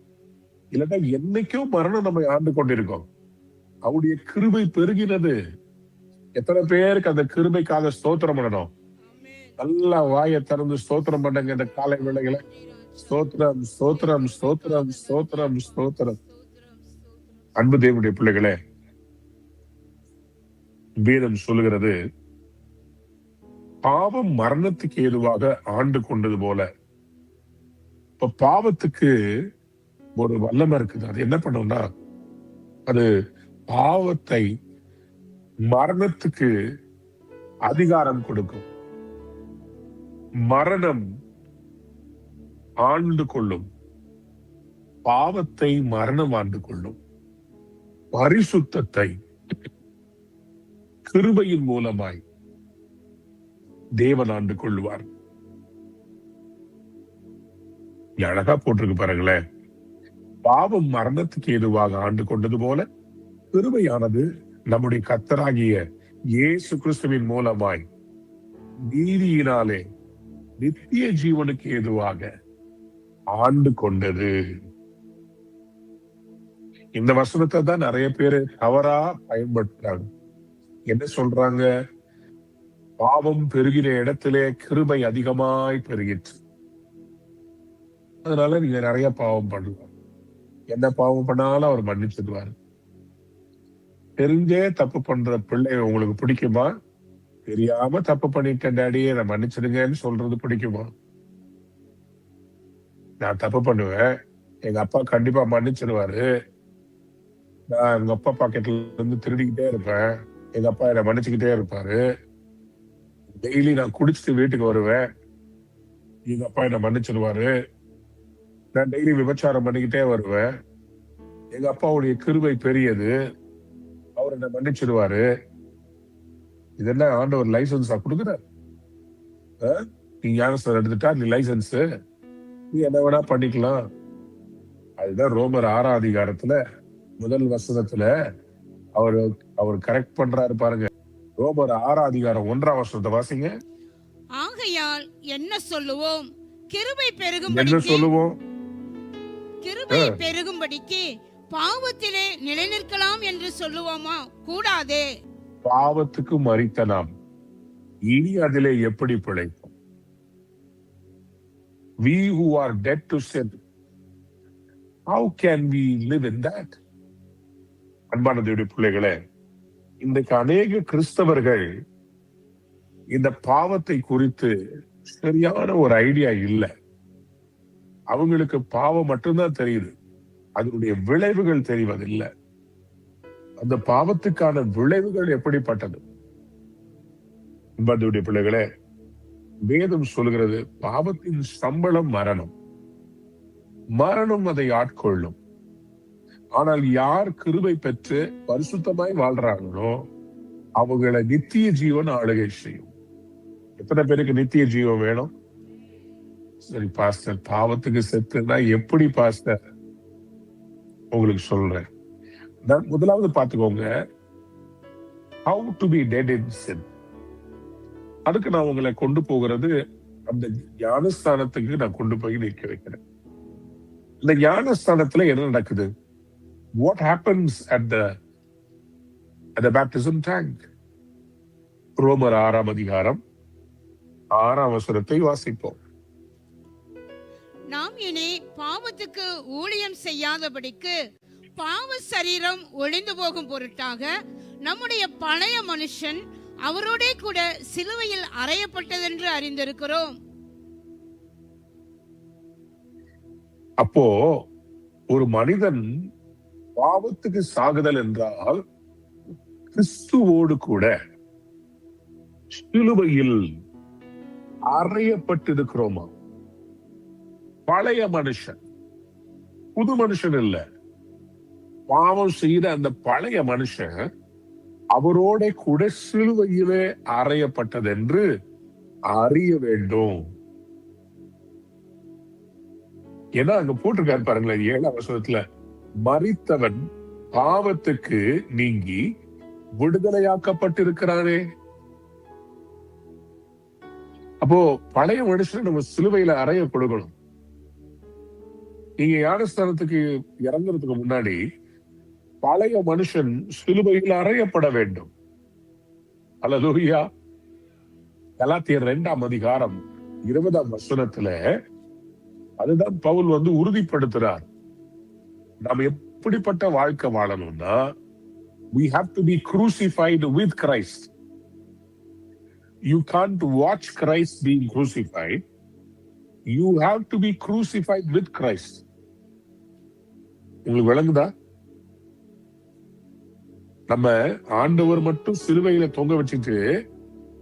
இல்லைன்னா என்னைக்கும் மரணம் நம்ம ஆண்டு கொண்டிருக்கோம். அவருடைய கிருபை பெருகினது. எத்தனை பேருக்கு அந்த கிருபைக்காக ஸ்தோத்திரம் பண்ணணும்? நல்லா வாயை திறந்து ஸ்தோத்திரம் பண்ணுங்க இந்த காலை வேளைகளை. ஸ்தோத்திரம், ஸ்தோத்திரம், ஸ்தோத்திரம், ஸ்தோத்திரம், ஸ்தோத்திரம். அன்பு தேவனுடைய பிள்ளைகளே, வேதம் சொல்லுகிறது, பாவம் மரணத்துக்கு ஏதுவாக ஆண்டு கொண்டது போல. இப்ப பாவத்துக்கு ஒரு வல்லமை இருக்குது. அது என்ன பண்ணும்னா, அது பாவத்தை மரணத்துக்கு அதிகாரம் கொடுக்கும். மரணம் ஆண்டு கொள்ளும், பாவத்தை மரணம் ஆண்டு கொள்ளும். பரிசுத்தத்தை கிருபையின் மூலமாய் தேவன் ஆண்டு கொள்வார். அழகா போட்டிருக்கு பாருங்களேன். பாவம் மரணத்துக்கு ஏதுவாக ஆண்டு கொண்டது போல கிருபையானது நம்முடைய கர்த்தராகிய இயேசு கிறிஸ்துவின் மூலமாய் நீதியினாலே நித்திய ஜீவனுக்கு ஏதுவாக ஆண்டு கொண்டது. இந்த வசனத்தை தான் நிறைய பேரு தவறா பயன்படுத்துறாங்க. என்ன சொல்றாங்க? பாவம் பெருகின இடத்திலே கிருபை அதிகமாய் பெருகிற்று, அதனால நீங்க நிறைய பாவம் பண்ணலாம். என்ன பாவம் பண்ணாலும் அவர் மன்னிச்சிடுவாரு. தெரிஞ்சே தப்பு பண்ற பிள்ளை உங்களுக்கு பிடிக்குமா? தெரியாம தப்பு பண்ணிட்டேன் டாடியே நான் மன்னிச்சிடுங்கன்னு சொல்றது பிடிக்குமா? நான் தப்பு பண்ணுவேன், எங்க அப்பா கண்டிப்பா மன்னிச்சிடுவாரு. நான் எங்க அப்பா பாக்கெட்ல இருந்து திருடிக்கிட்டே இருப்பேன், எங்க அப்பா என்னை மன்னிச்சுக்கிட்டே இருப்பாரு. டெய்லி நான் குடிச்சிட்டு வீட்டுக்கு வருவேன், எங்க அப்பா என்னை மன்னிச்சிடுவாரு. நான் டெய்லி விபச்சாரம் பண்ணிக்கிட்டே வருவேன், எங்க அப்பாவுடைய கிருபை பெரியது, அவர் என்ன மன்னிச்சிடுவாரு. இதெல்லாம் ஆண்டவர் லைசன்ஸா கொடுக்குறாரு. நீ ஞானஸ்தானம் எடுத்துட்டா நீ லைசன்ஸ், நீ என்ன வேணா பண்ணிக்கலாம். அதுதான் ரோமர் 6ஆம் அதிகாரத்துல முதல் வசனத்துல அவர் கரெக்ட் பண்றாரு பாருங்க. ரோமர் 6ஆம் அதிகாரம் 1ஆம் வசனத்தை வாசிங்க. ஆகையால் என்ன சொல்லுவோம்? கிருபை என்ன சொல்லுவோம்? கிருபை பெருகும்படிக்கு பாவத்திலே நிலைநிற்கலாம் என்று சொல்லுவோமா? கூடாதே. பாவத்துக்கு மரித்த நாம் இனி அதிலே எப்படி பிழைப்போம்? We who are dead to sin, how can we live in that? அன்பான தேவனுடைய பிள்ளைகளே, இன்றைக்கு அநேக கிறிஸ்தவர்கள் இந்த பாவத்தை குறித்து சரியான ஒரு ஐடியா இல்லை. அவங்களுக்கு பாவம் மட்டும்தான் தெரியுது, அதனுடைய விளைவுகள் தெரிவதில்லை. அந்த பாவத்துக்கான விளைவுகள் எப்படிப்பட்டது? அன்பான பிள்ளைகளே, வேதம் சொல்கிறது பாவத்தின் சம்பளம் மரணம், மரணம் அதை ஆட்கொள்ளும். ஆனால் யார் கிருபை பெற்று பரிசுத்தமாய் வாழ்றாங்களோ அவங்களை நித்திய ஜீவன் ஆளுகை செய்யும். எத்தனை பேருக்கு நித்திய ஜீவன் வேணும்? சரி பாஸ்டர், பாவத்துக்கு செத்துனா எப்படி பாஸ்டர்? உங்களுக்கு சொல்றேன். முதலாவது பாத்துக்கோங்க, how to be dead in sin. அதுக்கு நான் உங்களை கொண்டு போகிறது அந்த ஞானஸ்தானத்துக்கு நான் கொண்டு போய் நிற்க வைக்கிறேன். இந்த ஞானஸ்தானத்துல என்ன நடக்குது? What happens at the baptism tank? ரோமர் 6ஆம் அதிகாரம் 6ஆம் வசனத்தை வாசிப்போம். நாம் இனி பாவத்துக்கு ஊழியம் செய்யாதபடிக்கு பாவ சரீரம் ஒழிந்து போகும் பொருட்டாக நம்முடைய பழைய மனுஷன் அவரோட கூட சிலுவையில் அறையப்பட்டதென்று அறிந்திருக்கிறோம். அப்போ ஒரு மனிதன் பாவத்துக்கு சாகுதல் என்றால் கிறிஸ்துவோடு கூட சிலுவையில் அறையப்பட்டிருக்கிறோமா? பழைய மனுஷன், புது மனுஷன் இல்ல. பாவம் செய்த அந்த பழைய மனுஷன் அவரோட கூட சிலுவையிலே அறையப்பட்டது என்று அறிய வேண்டும். ஏன்னா அங்க போட்டிருக்காரு பாருங்களேன் 7ஆம் வசனத்துல, மரித்தவன் பாவத்துக்கு நீங்கி விடுதலையாக்கப்பட்டிருக்கிறானே. அப்போ பழைய மனுஷன் நம்ம சிலுவையில அறைய கொடுக்கணும். நீங்க ஞானஸ்தானத்துக்கு இறங்குறதுக்கு முன்னாடி பழைய மனுஷன் சிலுவையில் அறையப்பட வேண்டும். அல்லேலூயா. கலாத்தியர் 2ஆம் அதிகாரம் 20ஆம் வசனத்துல அதுதான் பவுல் உறுதிப்படுத்துறார். நாம் எப்படிப்பட்ட வாழ்க்கை வாழணும்னா, we have to be crucified with Christ. You can't watch Christ being crucified. You have to be crucified with Christ. உங்களுக்கு விளங்குதா? நம்ம ஆண்டவர் மட்டும் சிலுவையில தொங்க வச்சுட்டு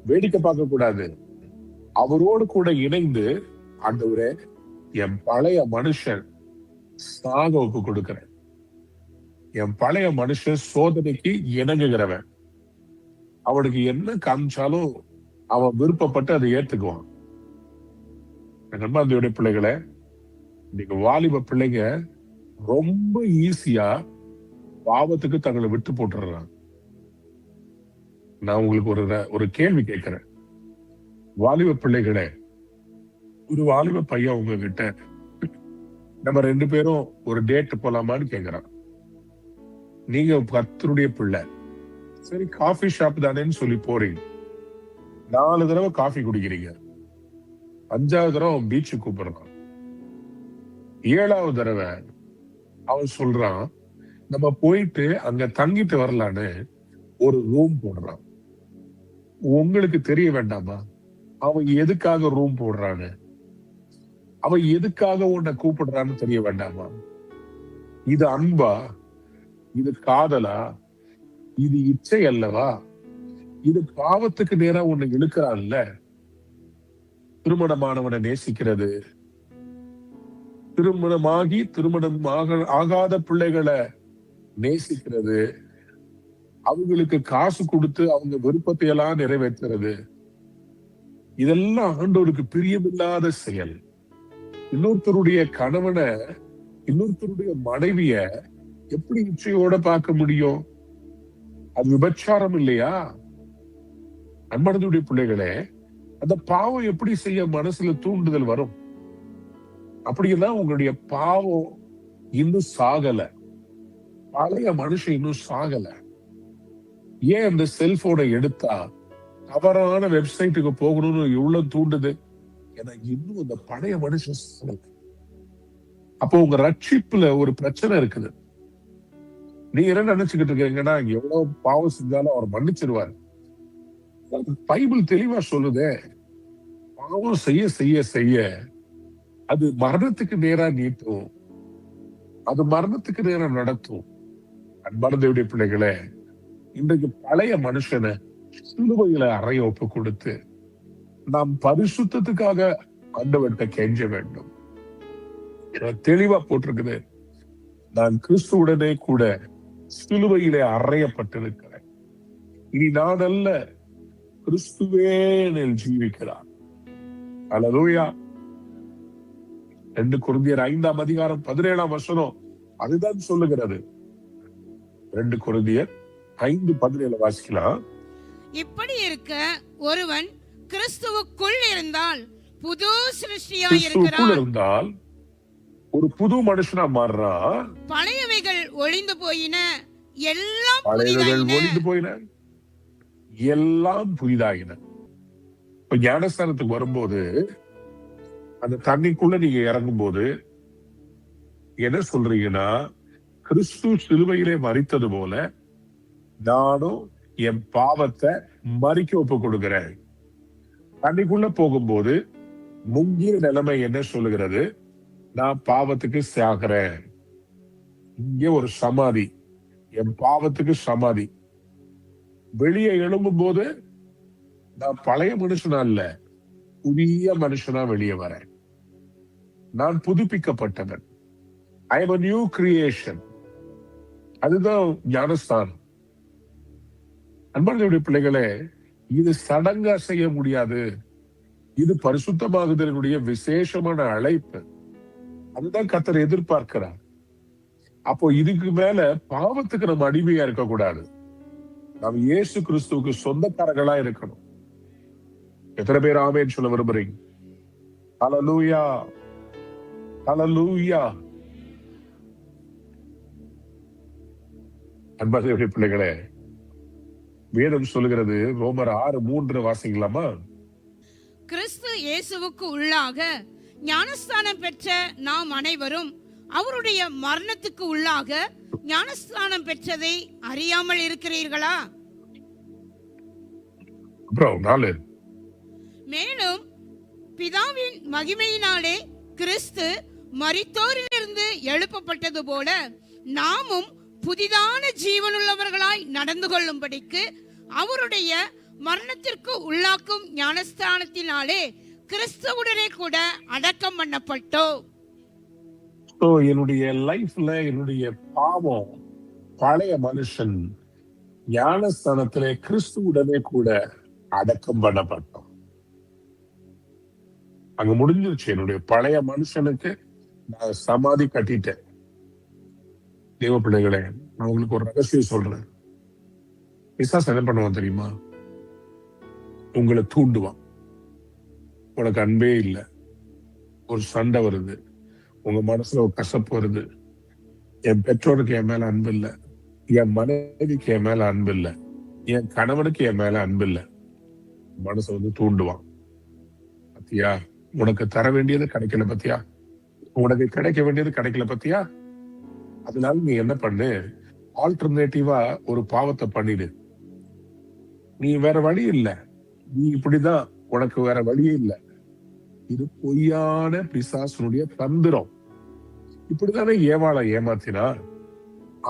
வேடிக்கை பார்க்க கூடாது. அவரோடு கூட இணைந்து, ஆண்டவரே, என் பழைய மனுஷன் சாக ஒப்பு கொடுக்கிறேன், என் பழைய மனுஷன் சோதனைக்கு இணங்குகிறவன், அவனுக்கு என்ன காமிச்சாலும் அவன் விருப்பப்பட்டு அதை ஏத்துக்குவான். நண்பர்களுடைய பிள்ளைகளை, நீங்க வாலிப பிள்ளைங்க ரொம்ப ஈஸியா பாவத்துக்கு தங்களை விட்டு போட்டுறாங்க. நான் உங்களுக்கு ஒரு கேள்வி கேட்கிறேன். வாலிப பிள்ளைகளே, ஒரு வாலிப பையன் உங்ககிட்ட நம்ம 2 பேரும் ஒரு டேட் போலாமான்னு கேக்குறான். நீங்க கர்த்தருடைய பிள்ளை, சரி காஃபி ஷாப் தானேன்னு சொல்லி போறீங்க. 4 தடவை காஃபி குடிக்கிறீங்க. 5ஆவது தடவை அவன் பீச்சுக்கு கூப்பிடுறான். 7ஆவது தடவை அவன் சொல்றான், நம்ம போயிட்டு அங்க தங்கிட்டு வரலான்னு ஒரு ரூம் போடுறான். உங்களுக்கு தெரிய வேண்டாமா அவன் எதுக்காக ரூம் போடுறான்னு? அவன் எதுக்காக உன்னை கூப்பிடுறான்னு தெரிய வேண்டாமா? இது அன்பா? இது காதலா? இது இச்சை அல்லவா? இது பாவத்துக்கு நேரா உன்னை இழுக்கிறான்ல. திருமணமானவனை நேசிக்கிறது, திருமணமாகி ஆகாத பிள்ளைகளை நேசிக்கிறது, அவங்களுக்கு காசு கொடுத்து அவங்க விருப்பத்தை எல்லாம் நிறைவேற்றுறது, இதெல்லாம் ஆண்டவருக்கு பிரியமில்லாத செயல். இன்னொருத்தருடைய கணவனை, இன்னொருத்தருடைய மனைவிய எப்படி இச்சையோட பார்க்க முடியும்? அது விபச்சாரம் இல்லையா? அன்பானவருடைய பிள்ளைகளே, அந்த பாவம் எப்படி செய்ய மனசுல தூண்டுதல் வரும்? அப்படின்னா உங்களுடைய பாவம் இன்னும் சாகல, பழைய மனுஷன் இன்னும் சாகல. ஏன் அந்த செல்போனை எடுத்தா தவறான வெப்சைட்டுக்கு போகணும்னு எவ்வளவு தூண்டுது? ஏன்னா இன்னும் அந்த பழைய மனுஷன் சாகல. அப்போ உங்க ரட்சிப்புல ஒரு பிரச்சனை இருக்குது. நீங்க என்ன நினைச்சுக்கிட்டு இருக்கீங்கன்னா, எவ்வளவு பாவம் செஞ்சாலும் அவர் மன்னிச்சிருவாரு. பைபிள் தெளிவா சொல்லுதே, பாவம் செய்ய செய்ய செய்ய அது மரணத்துக்கு நேரா நீட்டும், அது மரணத்துக்கு நேரம் நடத்தும். அன்பார்ந்தவருடைய பிள்ளைகளே, இன்றைக்கு பழைய மனுஷனை சிலுவையில அறைய ஒப்பு கொடுத்து நாம் பரிசுத்தத்துக்காக ஆண்டவர்கிட்ட கெஞ்ச வேண்டும். தெளிவா போட்டிருக்குது, நான் கிறிஸ்துவுடனே கூட சிலுவையிலே அறையப்பட்டிருக்கிறேன். இனி நான் அல்ல, கிறிஸ்துவே என்னில் ஜீவிக்கிறார். அல்லேலூயா. 2 கொரிந்தியர் 5ஆம் அதிகாரம் 17ஆம் வசனம் அதுதான் சொல்லுகிறது. 2 கொரிந்தியர் 5:17 வாசிக்கலாம். இப்படி இருக்க ஒருவன் கிறிஸ்துவுக்குள் இருந்தால் புது சிருஷ்டியாய் இருக்கிறான். இருந்தால் ஒரு புது மனுஷனா மாறுறா. பழையவைகள் ஒழிந்து போயின, எல்லாம் ஒழிந்து போயின, எல்லாம் புதிதாயின. இப்ப ஞானஸ்தானத்துக்கு வரும்போது அந்த தண்ணிக்குள்ள நீங்க இறங்கும் போது என்ன சொல்றீங்கன்னா, கிறிஸ்து சிலுவையிலே மரித்தது போல நானும் என் பாவத்தை மறிக்க ஒப்பு கொடுக்கிறேன். தண்ணிக்குள்ள போகும்போது முங்கிய நிலைமை என்ன சொல்லுகிறது? நான் பாவத்துக்கு சாகிறேன். இங்கே ஒரு சமாதி, என் பாவத்துக்கு சமாதி. வெளியே எழும்பும் போது நான் பழைய மனுஷனா இல்ல, புதிய மனுஷனா வெளியே வரேன். நான் புதுப்பிக்கப்பட்டவன். I am a new creation. அதுதான் ஞானஸ்தானம். அன்பார்ந்தவருடைய பிள்ளைகளே, இது சடங்கா செய்ய முடியாது. இது பரிசுத்தமாகுதலினுடைய விசேஷமான அழைப்பு. அதுதான் கர்த்தர் எதிர்பார்க்கிறார். அப்போ இதுக்கு மேல பாவத்துக்கு நம்ம அடிமையா இருக்கக்கூடாது. நாம் இயேசு கிறிஸ்துவுக்கு சொந்தக்காரர்களா இருக்கணும். எத்தனை பேர் ஆமென் சொல்ல விரும்புறீங்க? ஹல்லேலூயா, ஹல்லேலூயா. அன்பார்ந்த பிள்ளைகளே, வேதம் சொல்லுகிறது, ரோமர் 6:3 வாசிக்கலாமா? கிறிஸ்து இயேசுவுக்கு உள்ளாக ஞானஸ்தானம் பெற்ற நாம் அனைவரும் அவருடைய மரணத்துக்கு உள்ளாக ஞானஸ்தானம் பெற்றதை அறியாமல் இருக்கிறீர்களா? அப்புறம் 4, மேலும் பிதாவின் மகிமையினாலே கிறிஸ்து மரித்தோரிலிருந்து எழுப்பப்பட்டது போல நாமும் புதிதான ஜீவனுள்ளவர்களாய் நடந்து கொள்ளும்படிக்கு அவருடைய மரணத்திற்கு உள்ளாக்கும் ஞானஸ்தானத்தினாலே கிறிஸ்துவுடனே கூட அடக்கம் பண்ணப்பட்டோம். என்னுடைய லைஃப்ல என்னுடைய பாவம், பழைய மனுஷன் ஞானஸ்தானத்திலே கிறிஸ்துவுடனே கூட அடக்கம் பண்ணப்பட்டோம். அங்க முடிஞ்சிருச்சு. என்னுடைய பழைய மனுஷனுக்கு நான் சமாதி கட்டிட்டேன். தேவ பிள்ளைகளே, நான் உங்களுக்கு ஒரு ரகசியம் சொல்றேன். பிசாசு என்ன பண்ணுவான் தெரியுமா? உங்களை தூண்டுவான். உனக்கு அன்பே இல்லை, ஒரு சண்டை வருது, உங்க மனசுல ஒரு கசப்பு வருது, என் பெற்றோருக்கு என் மேல அன்பு இல்லை, என் மனைவிக்கு என் மேல அன்பு இல்லை, என் கணவனுக்கு என் மேல அன்பு இல்லை. மனசை வந்து தூண்டுவான். பத்தியா, உனக்கு தர வேண்டியது கிடைக்கல பத்தியா, உனக்கு கிடைக்க வேண்டியது கிடைக்கல பத்தியா. அதனால நீ என்ன பண்ணு, ஆல்டர்னேட்டிவா ஒரு பாவத்தை பண்ணிடு. நீ வேற வழி இல்லை, நீ இப்படிதான், உனக்கு வேற வழியே இல்லை. இது பொய்யான பிசாசனுடைய தந்திரம். இப்படித்தானே ஏவாளை ஏமாத்தினா.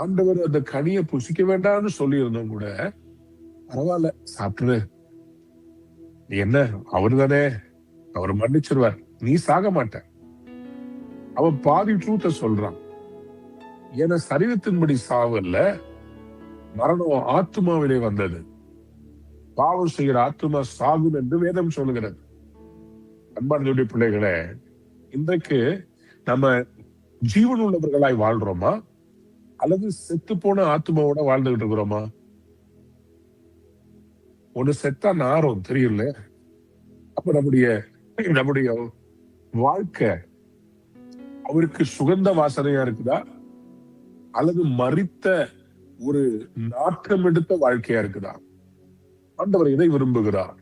ஆண்டவர் அந்த கனியை புசிக்க வேண்டாம்னு சொல்லி இருந்தோம் கூட, பரவாயில்ல சாப்பிட்டு, நீ என்ன, அவரு தானே, அவர் மன்னிச்சிருவார், நீ சாக மாட்ட. அவன் பாதி ட்ரூத்த சொல்றான். ஏன்னா சரீரத்தின்படி சாவு இல்ல, மரணம் ஆத்துமாவிலே வந்தது. பாவம் செய்கிற ஆத்துமா சாகும் என்று வேதம் சொல்லுகிறது. அன்பார்ந்த பிள்ளைகளே, இன்றைக்கு நம்ம ஜீவன் உள்ளவர்களாய் வாழ்றோமா அல்லது செத்து போன ஆத்துமாவோட வாழ்ந்துகிட்டு இருக்கிறோமா? ஒண்ணு செத்தா நாரும் தெரியல. அப்ப நம்முடைய வாழ்க்கை அவருக்கு சுகந்த வாசனையா இருக்குதா அல்லது மரித்த ஒரு நாட்டம் எடுத்த வாழ்க்கையா இருக்குதா? ஆண்டவர் இதை விரும்புகிறார்.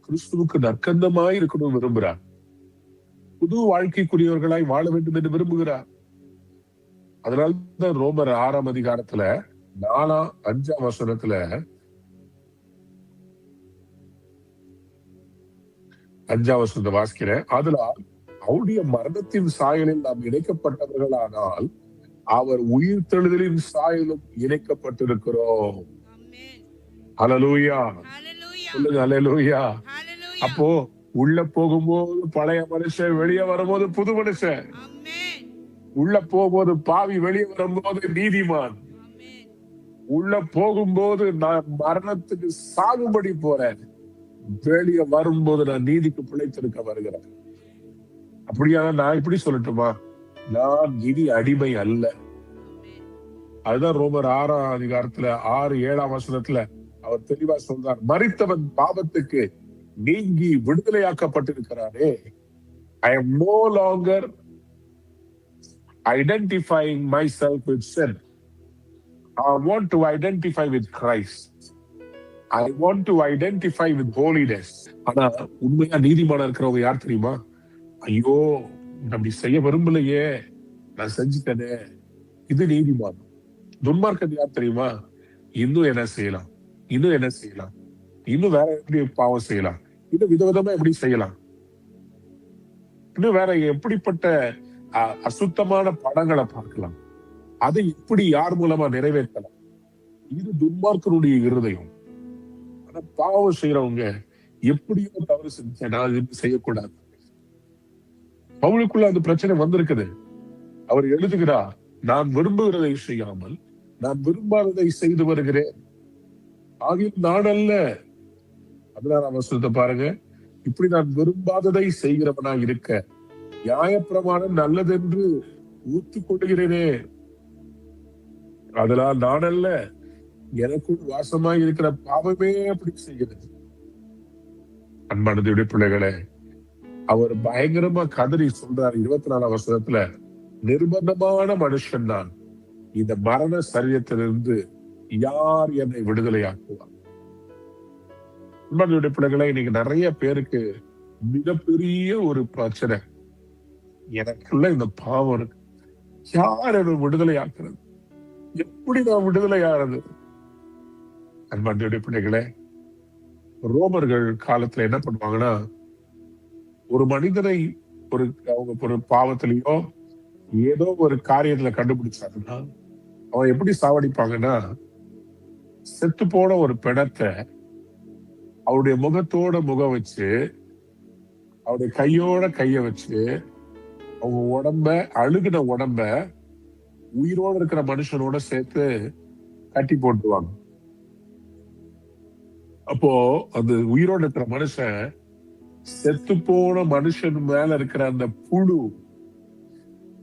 கிறிஸ்துவுக்கு நற்கந்தமாய் இருக்கணும் விரும்புகிறார். புது வாழ்க்கைக்குரியவர்களாய் வாழ வேண்டும் என்று விரும்புகிறார். அதனால்தான் ரோமர் 6ஆம் அதிகாரத்துல 4, 5ஆம் வசனத்துல 5ஆம் வசனத்தை வாசிக்கிறேன். அதனால் அவருடைய மரணத்தின் சாயலில் நாம் இணைக்கப்பட்டவர்களானால் அவர் உயிர் தெழுதலின் சாயலும் இணைக்கப்பட்டிருக்கிறோம். ஹல்லேலூயா, சொல்லுங்க ஹல்லேலூயா. அப்போ உள்ள போகும்போது பழைய மனுஷன், வெளியே வரும்போது புது மனுஷன். உள்ள போகும்போது பாவி, வெளியே வரும்போது நீதிமான். உள்ள போகும்போது நான் மரணத்துக்கு சாகுபடி போறேன், வெளியே வரும்போது நான் நீதிக்கு பிழைத்திருக்க வருகிறேன். அப்படியா? நான் இப்படி சொல்லட்டுமா? நான் நிதி அடிமை அல்ல. அதுதான் ரோமர் 6ஆம் அதிகாரத்துல 6, 7ஆம் வசனத்துல அவர் தெளிவா சொல்றார். மரித்தவன் பாவத்துக்கு நீங்கி விடுதலையாக்கப்பட்டிருக்கிறாரே. I am no longer identifying myself with sin. I want to identify with Christ. I want to identify with holiness. ஆனா உண்மையா நீதிமானா இருக்கிறவங்க யார் தெரியுமா? ஐயோ, அப்படி செய்ய விரும்பலையே, நான் செஞ்சுட்டேனே, இது நீதிமான். துன்மார்க்கன் யார் தெரியுமா? இன்னும் என்ன செய்யலாம், இன்னும் என்ன செய்யலாம், இன்னும் வேற எப்படி பாவம் செய்யலாம், இன்னும் விதவிதமா எப்படி செய்யலாம், இன்னும் வேற எப்படிப்பட்ட அசுத்தமான படங்களை பார்க்கலாம், அதை எப்படி யார் மூலமா நிறைவேற்றலாம். இது துன்மார்க்கனுடைய இருதயம். ஆனா பாவம் செய்யறவங்க எப்படியோ தவறு செஞ்சேன், நான் இது செய்யக்கூடாது. பவுலுக்குள்ள அந்த பிரச்சனை வந்திருக்குது. அவர் எழுதுகிறார், நான் விரும்புகிறதை செய்யாமல் நான் விரும்பாததை செய்து வருகிறேன், ஆகிய நான் அல்ல. 16ஆம் வசனத்தை பாருங்க. இப்படி நான் விரும்பாததை செய்கிறவனா இருக்க நியாயப்பிரமாணம் நல்லதென்று ஒத்துக்கொள்கிறேனே, அதனால் நான் அல்ல, எனக்குள் வாசமாய் இருக்கிற பாவமே அப்படி செய்கிறது. அன்பானதுடைய பிள்ளைகளே, அவர் பயங்கரமா கதறி சொல்றார் 24ஆம் வசனத்துல, நிர்பந்தமான மனுஷன் நான், இந்த மரண சரீரத்திலிருந்து யார் என்னை விடுதலையாக்குவார்? அன்பார்ந்த பிள்ளைகளை, இன்னைக்கு நிறைய பேருக்கு மிகப்பெரிய ஒரு பிரச்சனை, எனக்குள்ள இந்த பாவம் இருக்கு, யார் என்னை விடுதலையாக்குறது, எப்படி நான் விடுதலையாகிறது? அன்பார்ந்த பிள்ளைகளே, ரோமர்கள் காலத்துல என்ன பண்ணுவாங்கன்னா, ஒரு மனிதனை அவங்க ஒரு பாவத்திலேயோ ஏதோ ஒரு காரியத்துல கண்டுபிடிச்சாங்கன்னா அவன் எப்படி சாவடிப்பாங்கன்னா, செத்து போன ஒரு பிணத்தை அவருடைய முகத்தோட முகம் வச்சு, அவருடைய கையோட கைய வச்சு, அவங்க உடம்ப, அழுகின உடம்ப உயிரோட இருக்கிற மனுஷனோட சேர்த்து கட்டி போட்டுருவாங்க. அப்போ அந்த உயிரோட இருக்கிற மனுஷன் செத்து போன மனுஷன் மேல இருக்கிற அந்த புழு,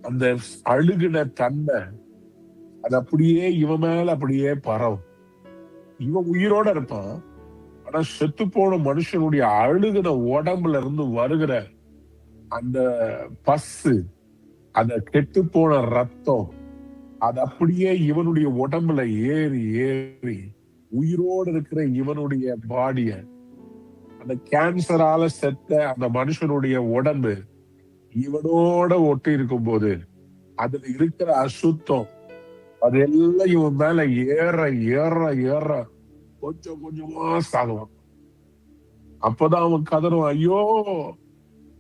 அந்த அழுகின தன்மை, அது அப்படியே இவன் மேல அப்படியே பரவும். இவன் உயிரோட இருப்பான், ஆனா செத்து போன மனுஷனுடைய அழுகின உடம்புல இருந்து வருகிற அந்த பசு, அந்த கெட்டு போன ரத்தம், அது அப்படியே இவனுடைய உடம்புல ஏறி ஏறி உயிரோடு இருக்கிற இவனுடைய பாடிய, அந்த கேன்சரால செத்த அந்த மனுஷனுடைய உடம்பு இவனோட ஒட்டி இருக்கும் போது அதுல இருக்கிற அசுத்தம் அதெல்லாம் இவன் மேல ஏற ஏற ஏற கொஞ்சம் கொஞ்சமா சாகுவான். அப்பதான் அவன் கதறுவான், ஐயோ,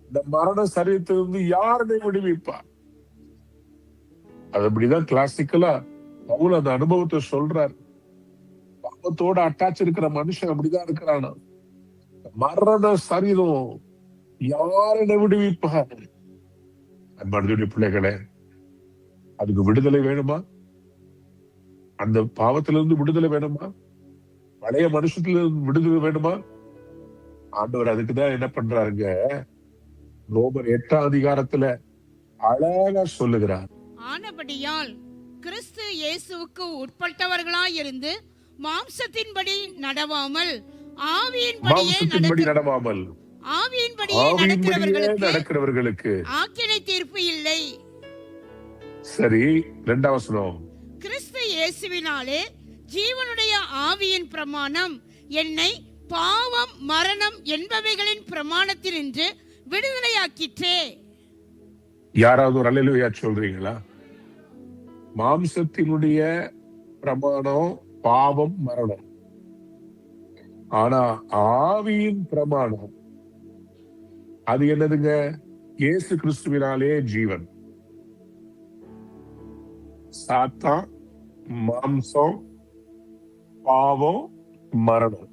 இந்த மரண சரீரத்திலிருந்து யாருமே விடுவிப்பா? அது அப்படிதான் கிளாசிக்கலா பவுல் அந்த அனுபவத்தை சொல்றாரு. பாவத்தோட அட்டாச் இருக்கிற மனுஷன் அப்படிதான் இருக்கிறானா, மரண சரீரம் யாரை விடுவிப்பார்? அன்பார்ந்த பிள்ளைகளே, அதுக்கு விடுதலை வேணுமா? அந்த பாவத்திலிருந்து விடுதலை வேணுமா? பழைய மனுஷத்திலிருந்து விடுதலை வேணுமா? ஆண்டவர் அதுக்குதான் என்ன பண்றாருங்க, ரோமர் 8ஆம் அதிகாரத்துல அழகா சொல்லுகிறார். ஆனபடியால் கிறிஸ்து இயேசுவுக்கு உட்பட்டவர்களாயிருந்து மாம்சத்தின்படி நடவாமல் மாம்சத்தின்படி நடவாமல் ஆவியின்படியே நடக்கிறவர்களுக்கு ஆக்கினை தீர்ப்பு இல்லை. சரி, 2ஆம் வசனம். கிறிஸ்து இயேசுவினாலே ஜீவனுடைய ஆவியின் பிரமாணம் என்னை பாவம் மரணம் என்பவைகளின் பிரமாணத்தினின்று விடுதலையாக்கிற்றே. யாராவது ஒரு அல்லேலூயா சொல்றீங்களா? மாம்சத்தினுடைய பிரமாணம் பாவம் மரணம், ஆனா ஆவியின் பிரமாணம் அது என்னதுங்க? இயேசு கிறிஸ்துவினாலே ஜீவன். சாத்தான், மாம்சம், பாவம், மரணம்.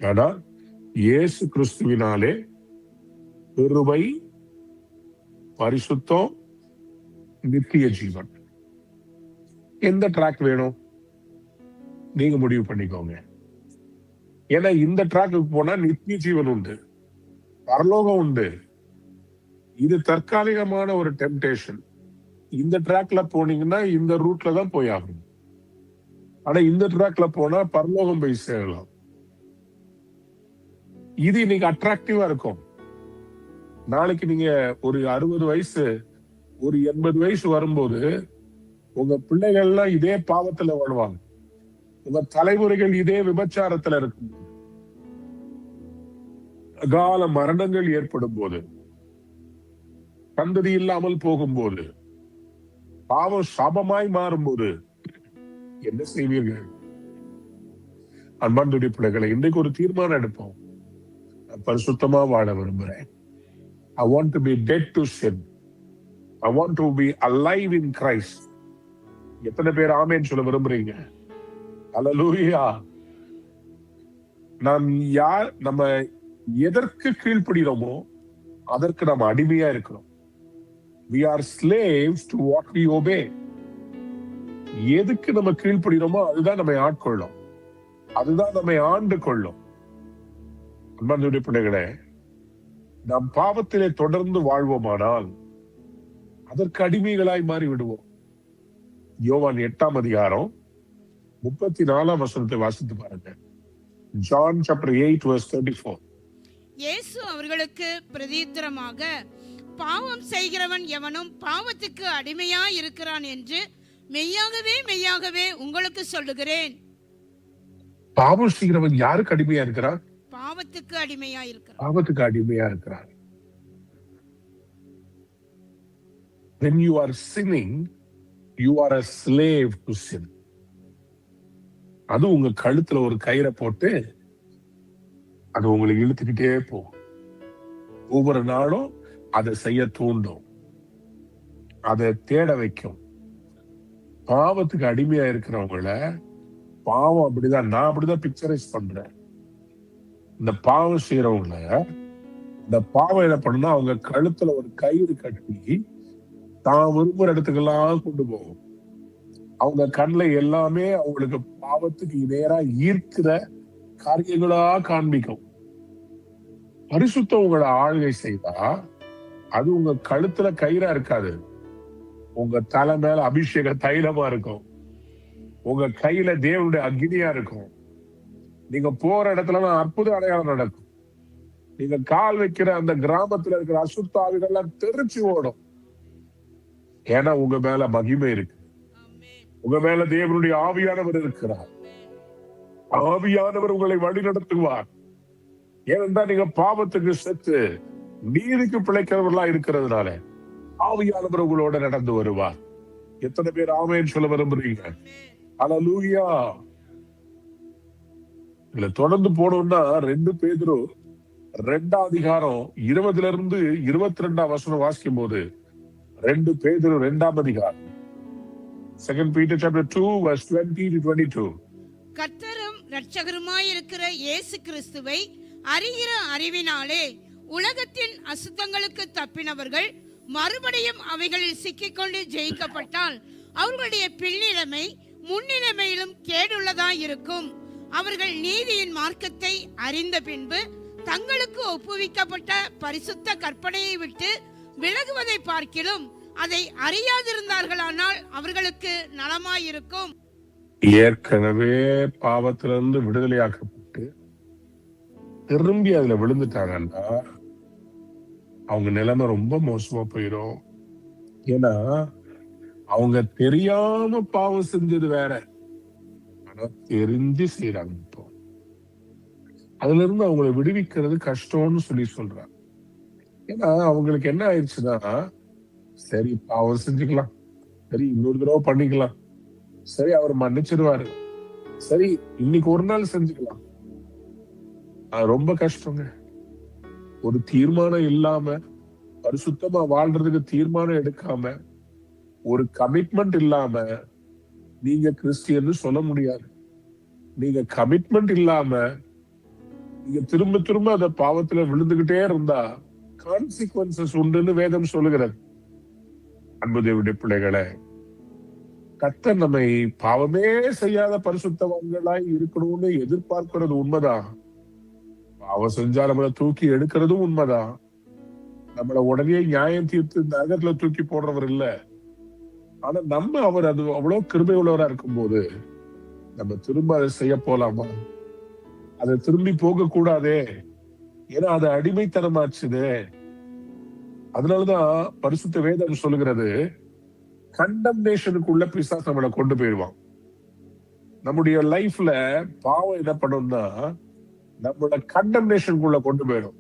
ஆனா இயேசு கிறிஸ்துவினாலே கிருபை, பரிசுத்தம், நித்திய ஜீவன். எந்த ட்ராக் வேணும் நீங்க முடிவு பண்ணிக்கோங்க. ஏன்னா இந்த ட்ராக்கு போனா நித்திய ஜீவன் உண்டு, பரலோகம் உண்டு. இது தற்காலிகமான ஒரு டெம்டேஷன். இந்த ட்ராக்ல போனீங்கன்னா இந்த ரூட்ல தான் போய் ஆகணும். ஆனா இந்த ட்ராக்ல போனா பரலோகம் போய் சேரலாம். இது இன்னைக்கு அட்ராக்டிவா இருக்கும். நாளைக்கு நீங்க ஒரு 60 வயசு, ஒரு 80 வயசு வரும்போது உங்க பிள்ளைகள் எல்லாம் இதே பாவத்துல வாழ்வாங்க. உங்க தலைமுறைகள் இதே விபச்சாரத்துல இருக்கும். அகால மரணங்கள் ஏற்படும் போது, சந்ததி இல்லாமல் போகும்போது, பாவம் சாபமாய் மாறும்போது என்ன செய்வீர்கள்? அன்பார்ந்த பிள்ளைகளை, இன்றைக்கு ஒரு தீர்மானம் எடுப்போம். நான் பரிசுத்தமா வாழ விரும்புறேன். I want to be dead to sin. I want to be alive in Christ. எத்தனை பேர் ஆமென் சொல்ல விரும்புறீங்க? ஹல்லேலூயா. நம்ம எதற்கு கீழ்ப்படிறோமோ அதற்கு நம்ம அடிமையா இருக்கிறோம். We are slaves to what we obey. எதுக்கு நம்ம கீழ்ப்படிறோமோ அதுதான் நம்மை ஆட்கொள்ளும், அதுதான் நம்மை ஆண்டு கொள்ளும். அன்பார்ந்த பிள்ளைகளே, நாம் பாவத்திலே தொடர்ந்து வாழ்வோமானால் அதற்கு அடிமைகளாய் மாறி விடுவோம். யோவான் 8ஆம் அதிகாரம் 34ஆம் வசனத்தை வாசித்து பாருங்க. John chapter 8 verse 34. இயேசு அவர்களுக்கு பிரதியுத்தரமாக, பாவம் செய்கிறவன் எவனும் பாவத்துக்கு அடிமையாய் இருக்கிறான் என்று மெய்யாகவே மெய்யாகவே உங்களுக்கு சொல்லுகிறேன். பாவம் செய்கிறவன் யாருக்கு அடிமையா இருக்கிறான்? பாவத்துக்கு அடிமையா இருக்கிறான். பாவத்துக்கு அடிமையா இருக்கிறான். When you are sinning, you are a slave to sin. அது உங்க கழுத்துல ஒரு கயிறை போட்டு அது உங்களை இழுத்துக்கிட்டே போகும். ஒவ்வொரு நாளும் அதை செய்ய தூண்டும், அதை தேட வைக்கும். பாவத்துக்கு அடிமையா இருக்கிறவங்கள பாவம் அப்படிதான், நான் அப்படிதான் பிக்சரைஸ் பண்றேன். இந்த பாவம் செய்யறவங்கள இந்த பாவம் என்ன பண்ணுனா அவங்க கழுத்துல ஒரு கயிறு கட்டி தான் விரும்புற இடத்துக்கெல்லாம் கொண்டு போகும். அவங்க கண்ணில் எல்லாமே அவங்களுக்கு பாவத்துக்கு நேரா ஈர்க்கிற காரியங்களா காண்பிக்கும். பரிசுத்தம் உங்களை ஆளுகை செய்தா அது உங்க கழுத்துல கயிறா இருக்காது, உங்க தலை மேல அபிஷேக தைலமா இருக்கும், உங்க கையில தேவனுடைய அக்னியா இருக்கும். நீங்க போற இடத்துல அற்புத அடையாளம் நடக்கும். நீங்க கால் வைக்கிற அந்த கிராமத்துல இருக்கிற அசுத்த ஆவிகள்லாம் தெரிச்சு ஓடும். ஏன்னா உங்க மேல மகிமை இருக்கு, உங்க மேல தேவனுடைய ஆவியானவர் இருக்கிறார். ஆவியானவர் உங்களை வழி நடத்துவார். ஏனென்றால் நீங்க பாவத்துக்கு செத்து நீதிக்கு பிழைக்கிறவர்களா இருக்கிறதுனால ஆவியானவர் உங்களோட நடந்து வருவார். எத்தனை பேர் ஆமென் சொல்ல விரும்புறீங்க? அல்லேலூயா. இதுல தொடர்ந்து போனோம்னா 2 பேதுரு 2ஆம் அதிகாரம் 20 22 வசனம் வாசிக்கும் போது 2 பேதுரு 2ஆம் அதிகாரம் 2 Peter chapter 2 verse 20 to 22. கர்த்தரும் இரட்சகருமாயிருக்கிற இயேசு கிறிஸ்துவை அறிகிற அறிவினாலே உலகத்தின் அசுத்தங்களுக்கு தப்பினவர்கள் மறுபடியும் அவைகளில் சிக்கிக்கொண்டு ஜெயிக்கப்பட்டால் அவர்களுடைய பின்னிலைமை முன்னிலைமையிலும் கேடுள்ளதாயிருக்கும். அவர்கள் நீதியின் மார்க்கத்தை அறிந்த பின்பு தங்களுக்கு ஒப்புவிக்கப்பட்ட பரிசுத்த கற்பனையை விட்டு விலகுவதை பார்க்கிலும் அதை அறியாதிருந்தார்களானால் அவர்களுக்கு நலமாயிருக்கும். ஏற்கனவே பாவத்திலிருந்து விடுதலையாக்கப்பட்டு திரும்பி அதுல விழுந்துட்டாங்கன்னா அவங்க நிலைமை ரொம்ப மோசமா போயிடும். ஏன்னா அவங்க தெரியாம பாவம் செஞ்சது வேற, ஆனா தெரிஞ்சு செய்யறாங்க. இப்போ அதுல இருந்து அவங்களை விடுவிக்கிறது கஷ்டம்னு சொல்றாங்க. ஏன்னா அவங்களுக்கு என்ன ஆயிடுச்சுன்னா, சரி பாவம் செஞ்சுக்கலாம், சரி இன்னொரு தடவை பண்ணிக்கலாம், சரி அவர் மன்னிச்சிருவாரு, சரி இன்னைக்கு ஒரு நாள் செஞ்சுக்கலாம். ரொம்ப கஷ்டங்க. ஒரு தீர்மானம் இல்லாம பரிசுத்தமா வாழ்றதுக்கு தீர்மானம் எடுக்காம ஒரு கமிட்மெண்ட் இல்லாம நீங்க கிறிஸ்டியன்னு சொல்ல முடியாது. நீங்க கமிட்மெண்ட் இல்லாம நீங்க திரும்ப திரும்ப அந்த பாவத்துல விழுந்துகிட்டே இருந்தா கான்சிக்வன்சஸ் உண்டுன்னு வேதம் சொல்லுகிறது. அன்பு தேவனுடைய பிள்ளைகளை, கர்த்தர் நம்மை பாவமே செய்யாத பரிசுத்தவான்களாய் இருக்கணும்னு எதிர்பார்க்கிறது உண்மைதான். பாவம் செஞ்சா நம்மளை தூக்கி எடுக்கிறதும் உண்மைதான். நம்மள உடனே நியாயம் தீர்த்து நரகத்துல தூக்கி போடுறவர் இல்ல. ஆனா நம்ம அவர் அது அவ்வளவு கிருபை உள்ளவரா இருக்கும் போது நம்ம திரும்ப அதை செய்ய போலாமா? அதை திரும்பி போக கூடாதே, ஏன்னா அது அடிமைத்தனமாச்சுது. அதனாலதான் பரிசுத்த வேதம் சொல்லுகிறது, கண்டம்னேஷனுக்குள்ள பிசாசு நம்மளை கொண்டு போயிடுவான். நம்முடைய லைஃப்ல பாவம் என்ன பண்ணும்னா நம்மளோட கண்டம்னேஷனுக்குள்ள கொண்டு போயிடும்.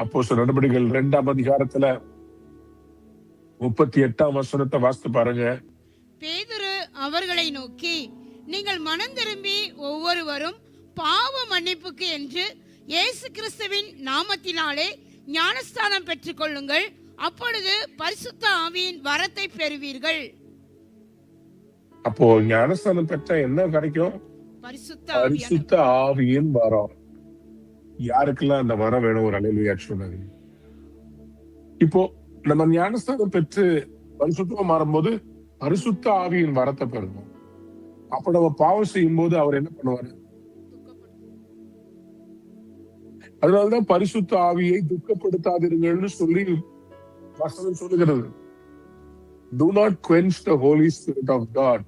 அப்போஸ்தலர் நடபடிகள் 2ஆம் அதிகாரத்துல 38ஆம் வசனத்தை வாசித்து பாருங்க. பேதுரு அவர்களை நோக்கி, நீங்கள் மனம் திரும்பி ஒவ்வொருவரும் பாவ மன்னிப்புக்கு என்று இயேசு கிறிஸ்துவின் நாமத்தினாலே ஞானஸ்தானம் பெற்றுக் கொள்ளுங்கள், அப்பொழுது பரிசுத்த ஆவியின் வரத்தை பெறுவீர்கள். அப்போ ஞானஸ்தானம் பெற்றா என்ன கிடைக்கும்? பரிசுத்த ஆவியின் வரம். யாருக்கெல்லாம் அந்த வரம் வேணும்? ஒரு அல்லேலூயா சொல்லுங்க. இப்போ நம்ம ஞானஸ்தானம் பெற்று பரிசுத்தமா மாறும்போது பரிசுத்த ஆவியின் வரத்தை பெறணும். அப்ப நம்ம பாவம் செய்யும் போது அவர் என்ன பண்ணுவாரு? அதனாலதான் பரிசுத்த ஆவியை துக்கப்படுத்தாதீர்கள்னு சொல்லி வசனம் சொல்லுகிறது. Do not quench the Holy Spirit of God.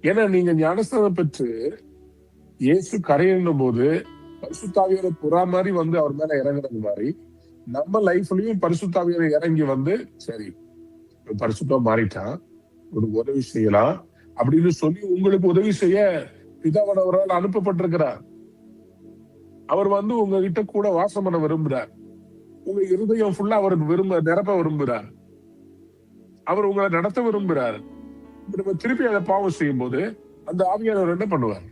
ஏன்னா நீங்க ஞானஸ்தானம் பெற்று இயேசு கரையேறும் போது பரிசுத்த ஆவியோட புறா மாதிரி வந்து அவர் மேல இறங்குறது மாதிரி நம்ம லைஃப்லயும் பரிசுத்தாவியானவர் இறங்கி வந்து, சரி பரிசுத்தம் மாறிட்டான், ஒரு உதவி செய்யலாம் அப்படின்னு சொல்லி உங்களுக்கு உதவி செய்ய பிதாவானவரால் அனுப்பப்பட்டிருக்கிறார். அவர் வந்து உங்ககிட்ட கூட வாசம் பண்ண விரும்புறார். உங்க இருதயம் ஃபுல்லா அவர் நிரப்ப விரும்புறார். அவர் உங்களை நடத்த விரும்புறார். நம்ம திருப்பி அதை பாவம் செய்யும் போது அந்த ஆவியானவர் என்ன பண்ணுவார்?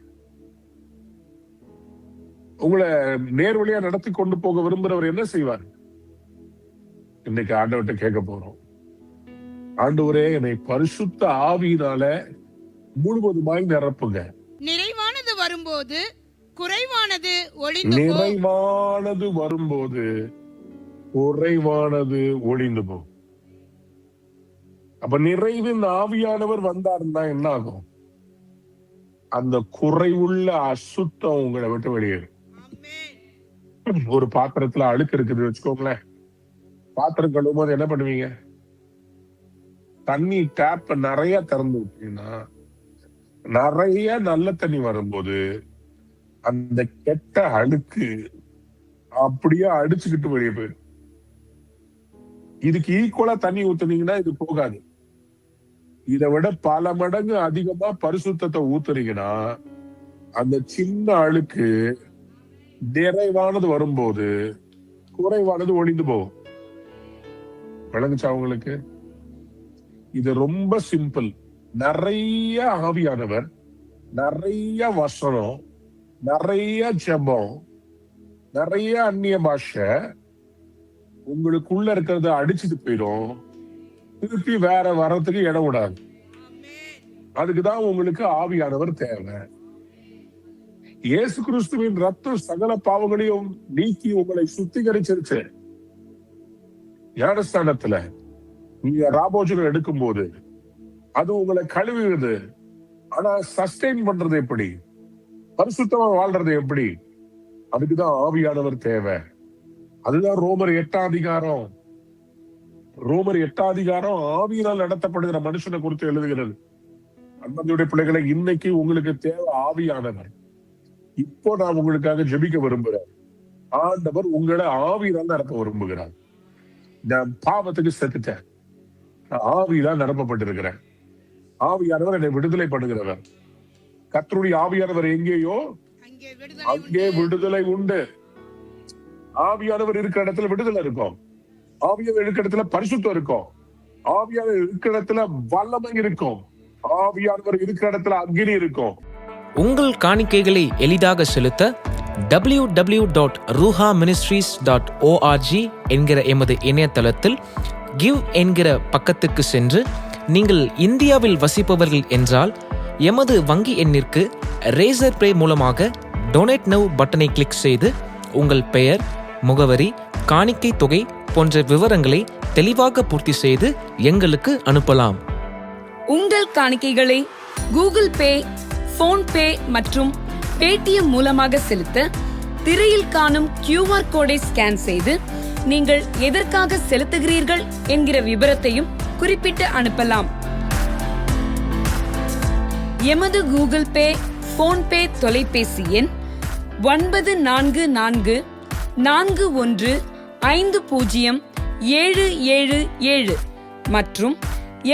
உங்களை நேர் வழியா நடத்தி கொண்டு போக விரும்புறவர் என்ன செய்வார்? இன்னைக்கு ஆண்டவர்கிட்ட கேட்க போறோம், ஆண்டவரே என்னை பரிசுத்த ஆவியினால முழுவதுமாய் நிரப்புங்க. நிறைவானது வரும்போது குறைவானது ஒளிந்து போ. நிறைவானது வரும்போது குறைவானது ஒளிந்து போ. அப்ப நிறைவின் ஆவியானவர் வந்தாருன்னா என்ன ஆகும்? அந்த குறைவுள்ள அசுத்தம் உங்களை விட்டு வெளியேறும். ஒரு பாத்திரத்துல அழுக்கு இருக்குது வச்சுக்கோங்களேன். பாத்திரம் கழுவும் போது என்ன பண்ணுவீங்க? தண்ணி டேப் நிறைய திறந்து விட்டீங்கன்னா நிறைய நல்ல தண்ணி வரும்போது அந்த கெட்ட அழுக்கு அப்படியே அடிச்சுக்கிட்டு வெளியே போயிடும். இதுக்கு ஈக்குவலா தண்ணி ஊத்துனீங்கன்னா இது போகாது. இதை விட பல மடங்கு அதிகமா பரிசுத்தத்தை ஊத்துறீங்கன்னா அந்த சின்ன அழுக்கு நிறைவானது வரும்போது குறைவானது ஒளிந்து போகும். விளங்குச்சா உங்களுக்கு? இது ரொம்ப சிம்பிள். நிறைய ஆவியானவர், நிறைய வசனம், நிறைய ஜெபம், நிறைய அந்நிய பாஷை உங்களுக்குள்ள இருக்கிறத அடிச்சுட்டு போயிடும். திருப்பி வேற வர்றதுக்கு இடம் விடாது. அதுக்குதான் உங்களுக்கு ஆவியானவர் தேவை. இயேசு கிறிஸ்துவின் ரத்தம் சகல பாவங்களையும் நீக்கி உங்களை சுத்திகரிச்சிருச்சு. ஞானஸ்தானத்துல நீங்க ராபோஜனம் எடுக்கும் போது அது உங்களை கழுவுகிறது. ஆனா சஸ்டெயின் பண்றது எப்படி? பரிசுத்தமா வாழ்றது எப்படி? அதுக்குதான் ஆவியானவர் தேவை. அதுதான் ரோமர் 8ஆம் அதிகாரம். ரோமர் 8ஆம் அதிகாரம் ஆவியினால் நடத்தப்படுகிற மனுஷனை குறித்து எழுதுகிறது. அன்பனுடைய பிள்ளைகளை, இன்னைக்கு உங்களுக்கு தேவை ஆவியானவர். இப்போ நான் உங்களுக்காக ஜெபிக்க விரும்புகிறேன். ஆண்டவர் உங்களை ஆவியினால் நிரப்ப விரும்புகிறார். நான் பாவத்துக்கு செத்துட்டேன், நான் ஆவியினால் நிரப்பப்பட்டிருக்கிறேன். ஆவியானவர் என்னை விடுதலை பண்ணுகிறவர். கர்த்தருடைய ஆவியானவர் எங்கேயோ அங்கே விடுதலை உண்டு. ஆவியானவர் இருக்கிற இடத்துல விடுதலை இருக்கும். ஆவியானவர் இருக்கிற இடத்துல பரிசுத்தம் இருக்கும். ஆவியானவர் இருக்கிற இடத்துல வல்லமை இருக்கும். ஆவியானவர் இருக்கிற இடத்துல அக்கினி இருக்கும். உங்கள் காணிக்கைகளை எளிதாக செலுத்த www.ruhaministries.org என்கிற எமது இணையதளத்தில் கிவ் என்கிற பக்கத்துக்கு சென்று, நீங்கள் இந்தியாவில் வசிப்பவர்கள் என்றால் எமது வங்கி எண்ணிற்கு ரேசர் பே மூலமாக டொனேட் நவ் பட்டனை கிளிக் செய்து உங்கள் பெயர், முகவரி, காணிக்கை தொகை போன்ற விவரங்களை தெளிவாக பூர்த்தி செய்து எங்களுக்கு அனுப்பலாம். உங்கள் காணிக்கைகளை கூகுள் பே, போன்பே மற்றும் பேடிஎம் மூலமாக செலுத்த திரையில் காணும் QR கோடை ஸ்கேன் செய்து நீங்கள் எதற்காக செலுத்துகிறீர்கள் என்கிற விபரத்தையும் குறிப்பிட்டு அனுப்பலாம். எமது கூகுள் பே, போன்பே தொலைபேசி எண் 9444150777 மற்றும்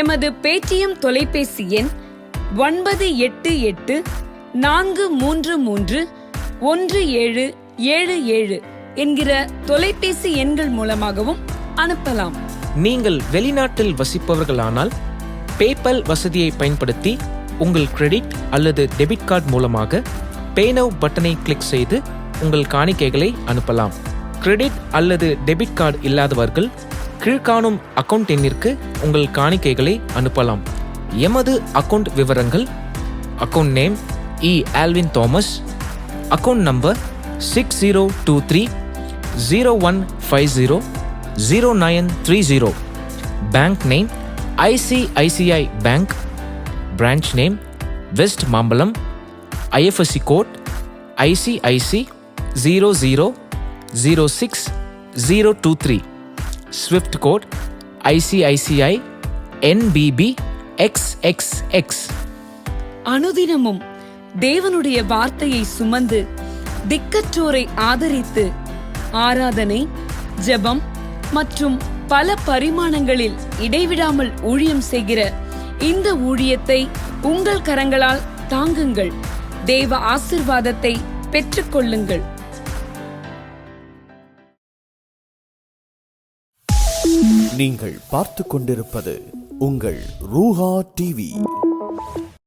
எமது பேடிஎம் தொலைபேசி எண் 9884331777 என்கிற தொலைபேசி எண்கள் மூலமாகவும் அனுப்பலாம். நீங்கள் வெளிநாட்டில் வசிப்பவர்களானால் பேபால் வசதியை பயன்படுத்தி உங்கள் கிரெடிட் அல்லது டெபிட் கார்டு மூலமாக பே நவ் பட்டனை கிளிக் செய்து உங்கள் காணிக்கைகளை அனுப்பலாம். கிரெடிட் அல்லது டெபிட் கார்டு இல்லாதவர்கள் கீழ்காணும் அக்கவுண்ட் எண்ணிற்கு உங்கள் காணிக்கைகளை அனுப்பலாம். எமது அக்கவுண்ட் விவரங்கள்: account name E. Alvin Thomas, account number 602301500930, bank name ICICI bank, branch name West Mambalam, IFSC code ICIC 0006023, swift code ICICI NBB XXX. அனுதினமும் தேவனுடைய வார்த்தையை சுமந்து திக்கற்றோரை ஆதரித்து ஆராதனை, ஜெபம் மற்றும் பல பரிமாணங்களில் இடைவிடாமல் ஊழியம் செய்கிற இந்த ஊழியத்தை உங்கள் கரங்களால் தாங்குங்கள். தேவ ஆசீர்வாதத்தை பெற்றுக்கொள்ளுங்கள். நீங்கள் பார்த்து கொண்டிருப்பது உங்கள் ரூஹா டிவி.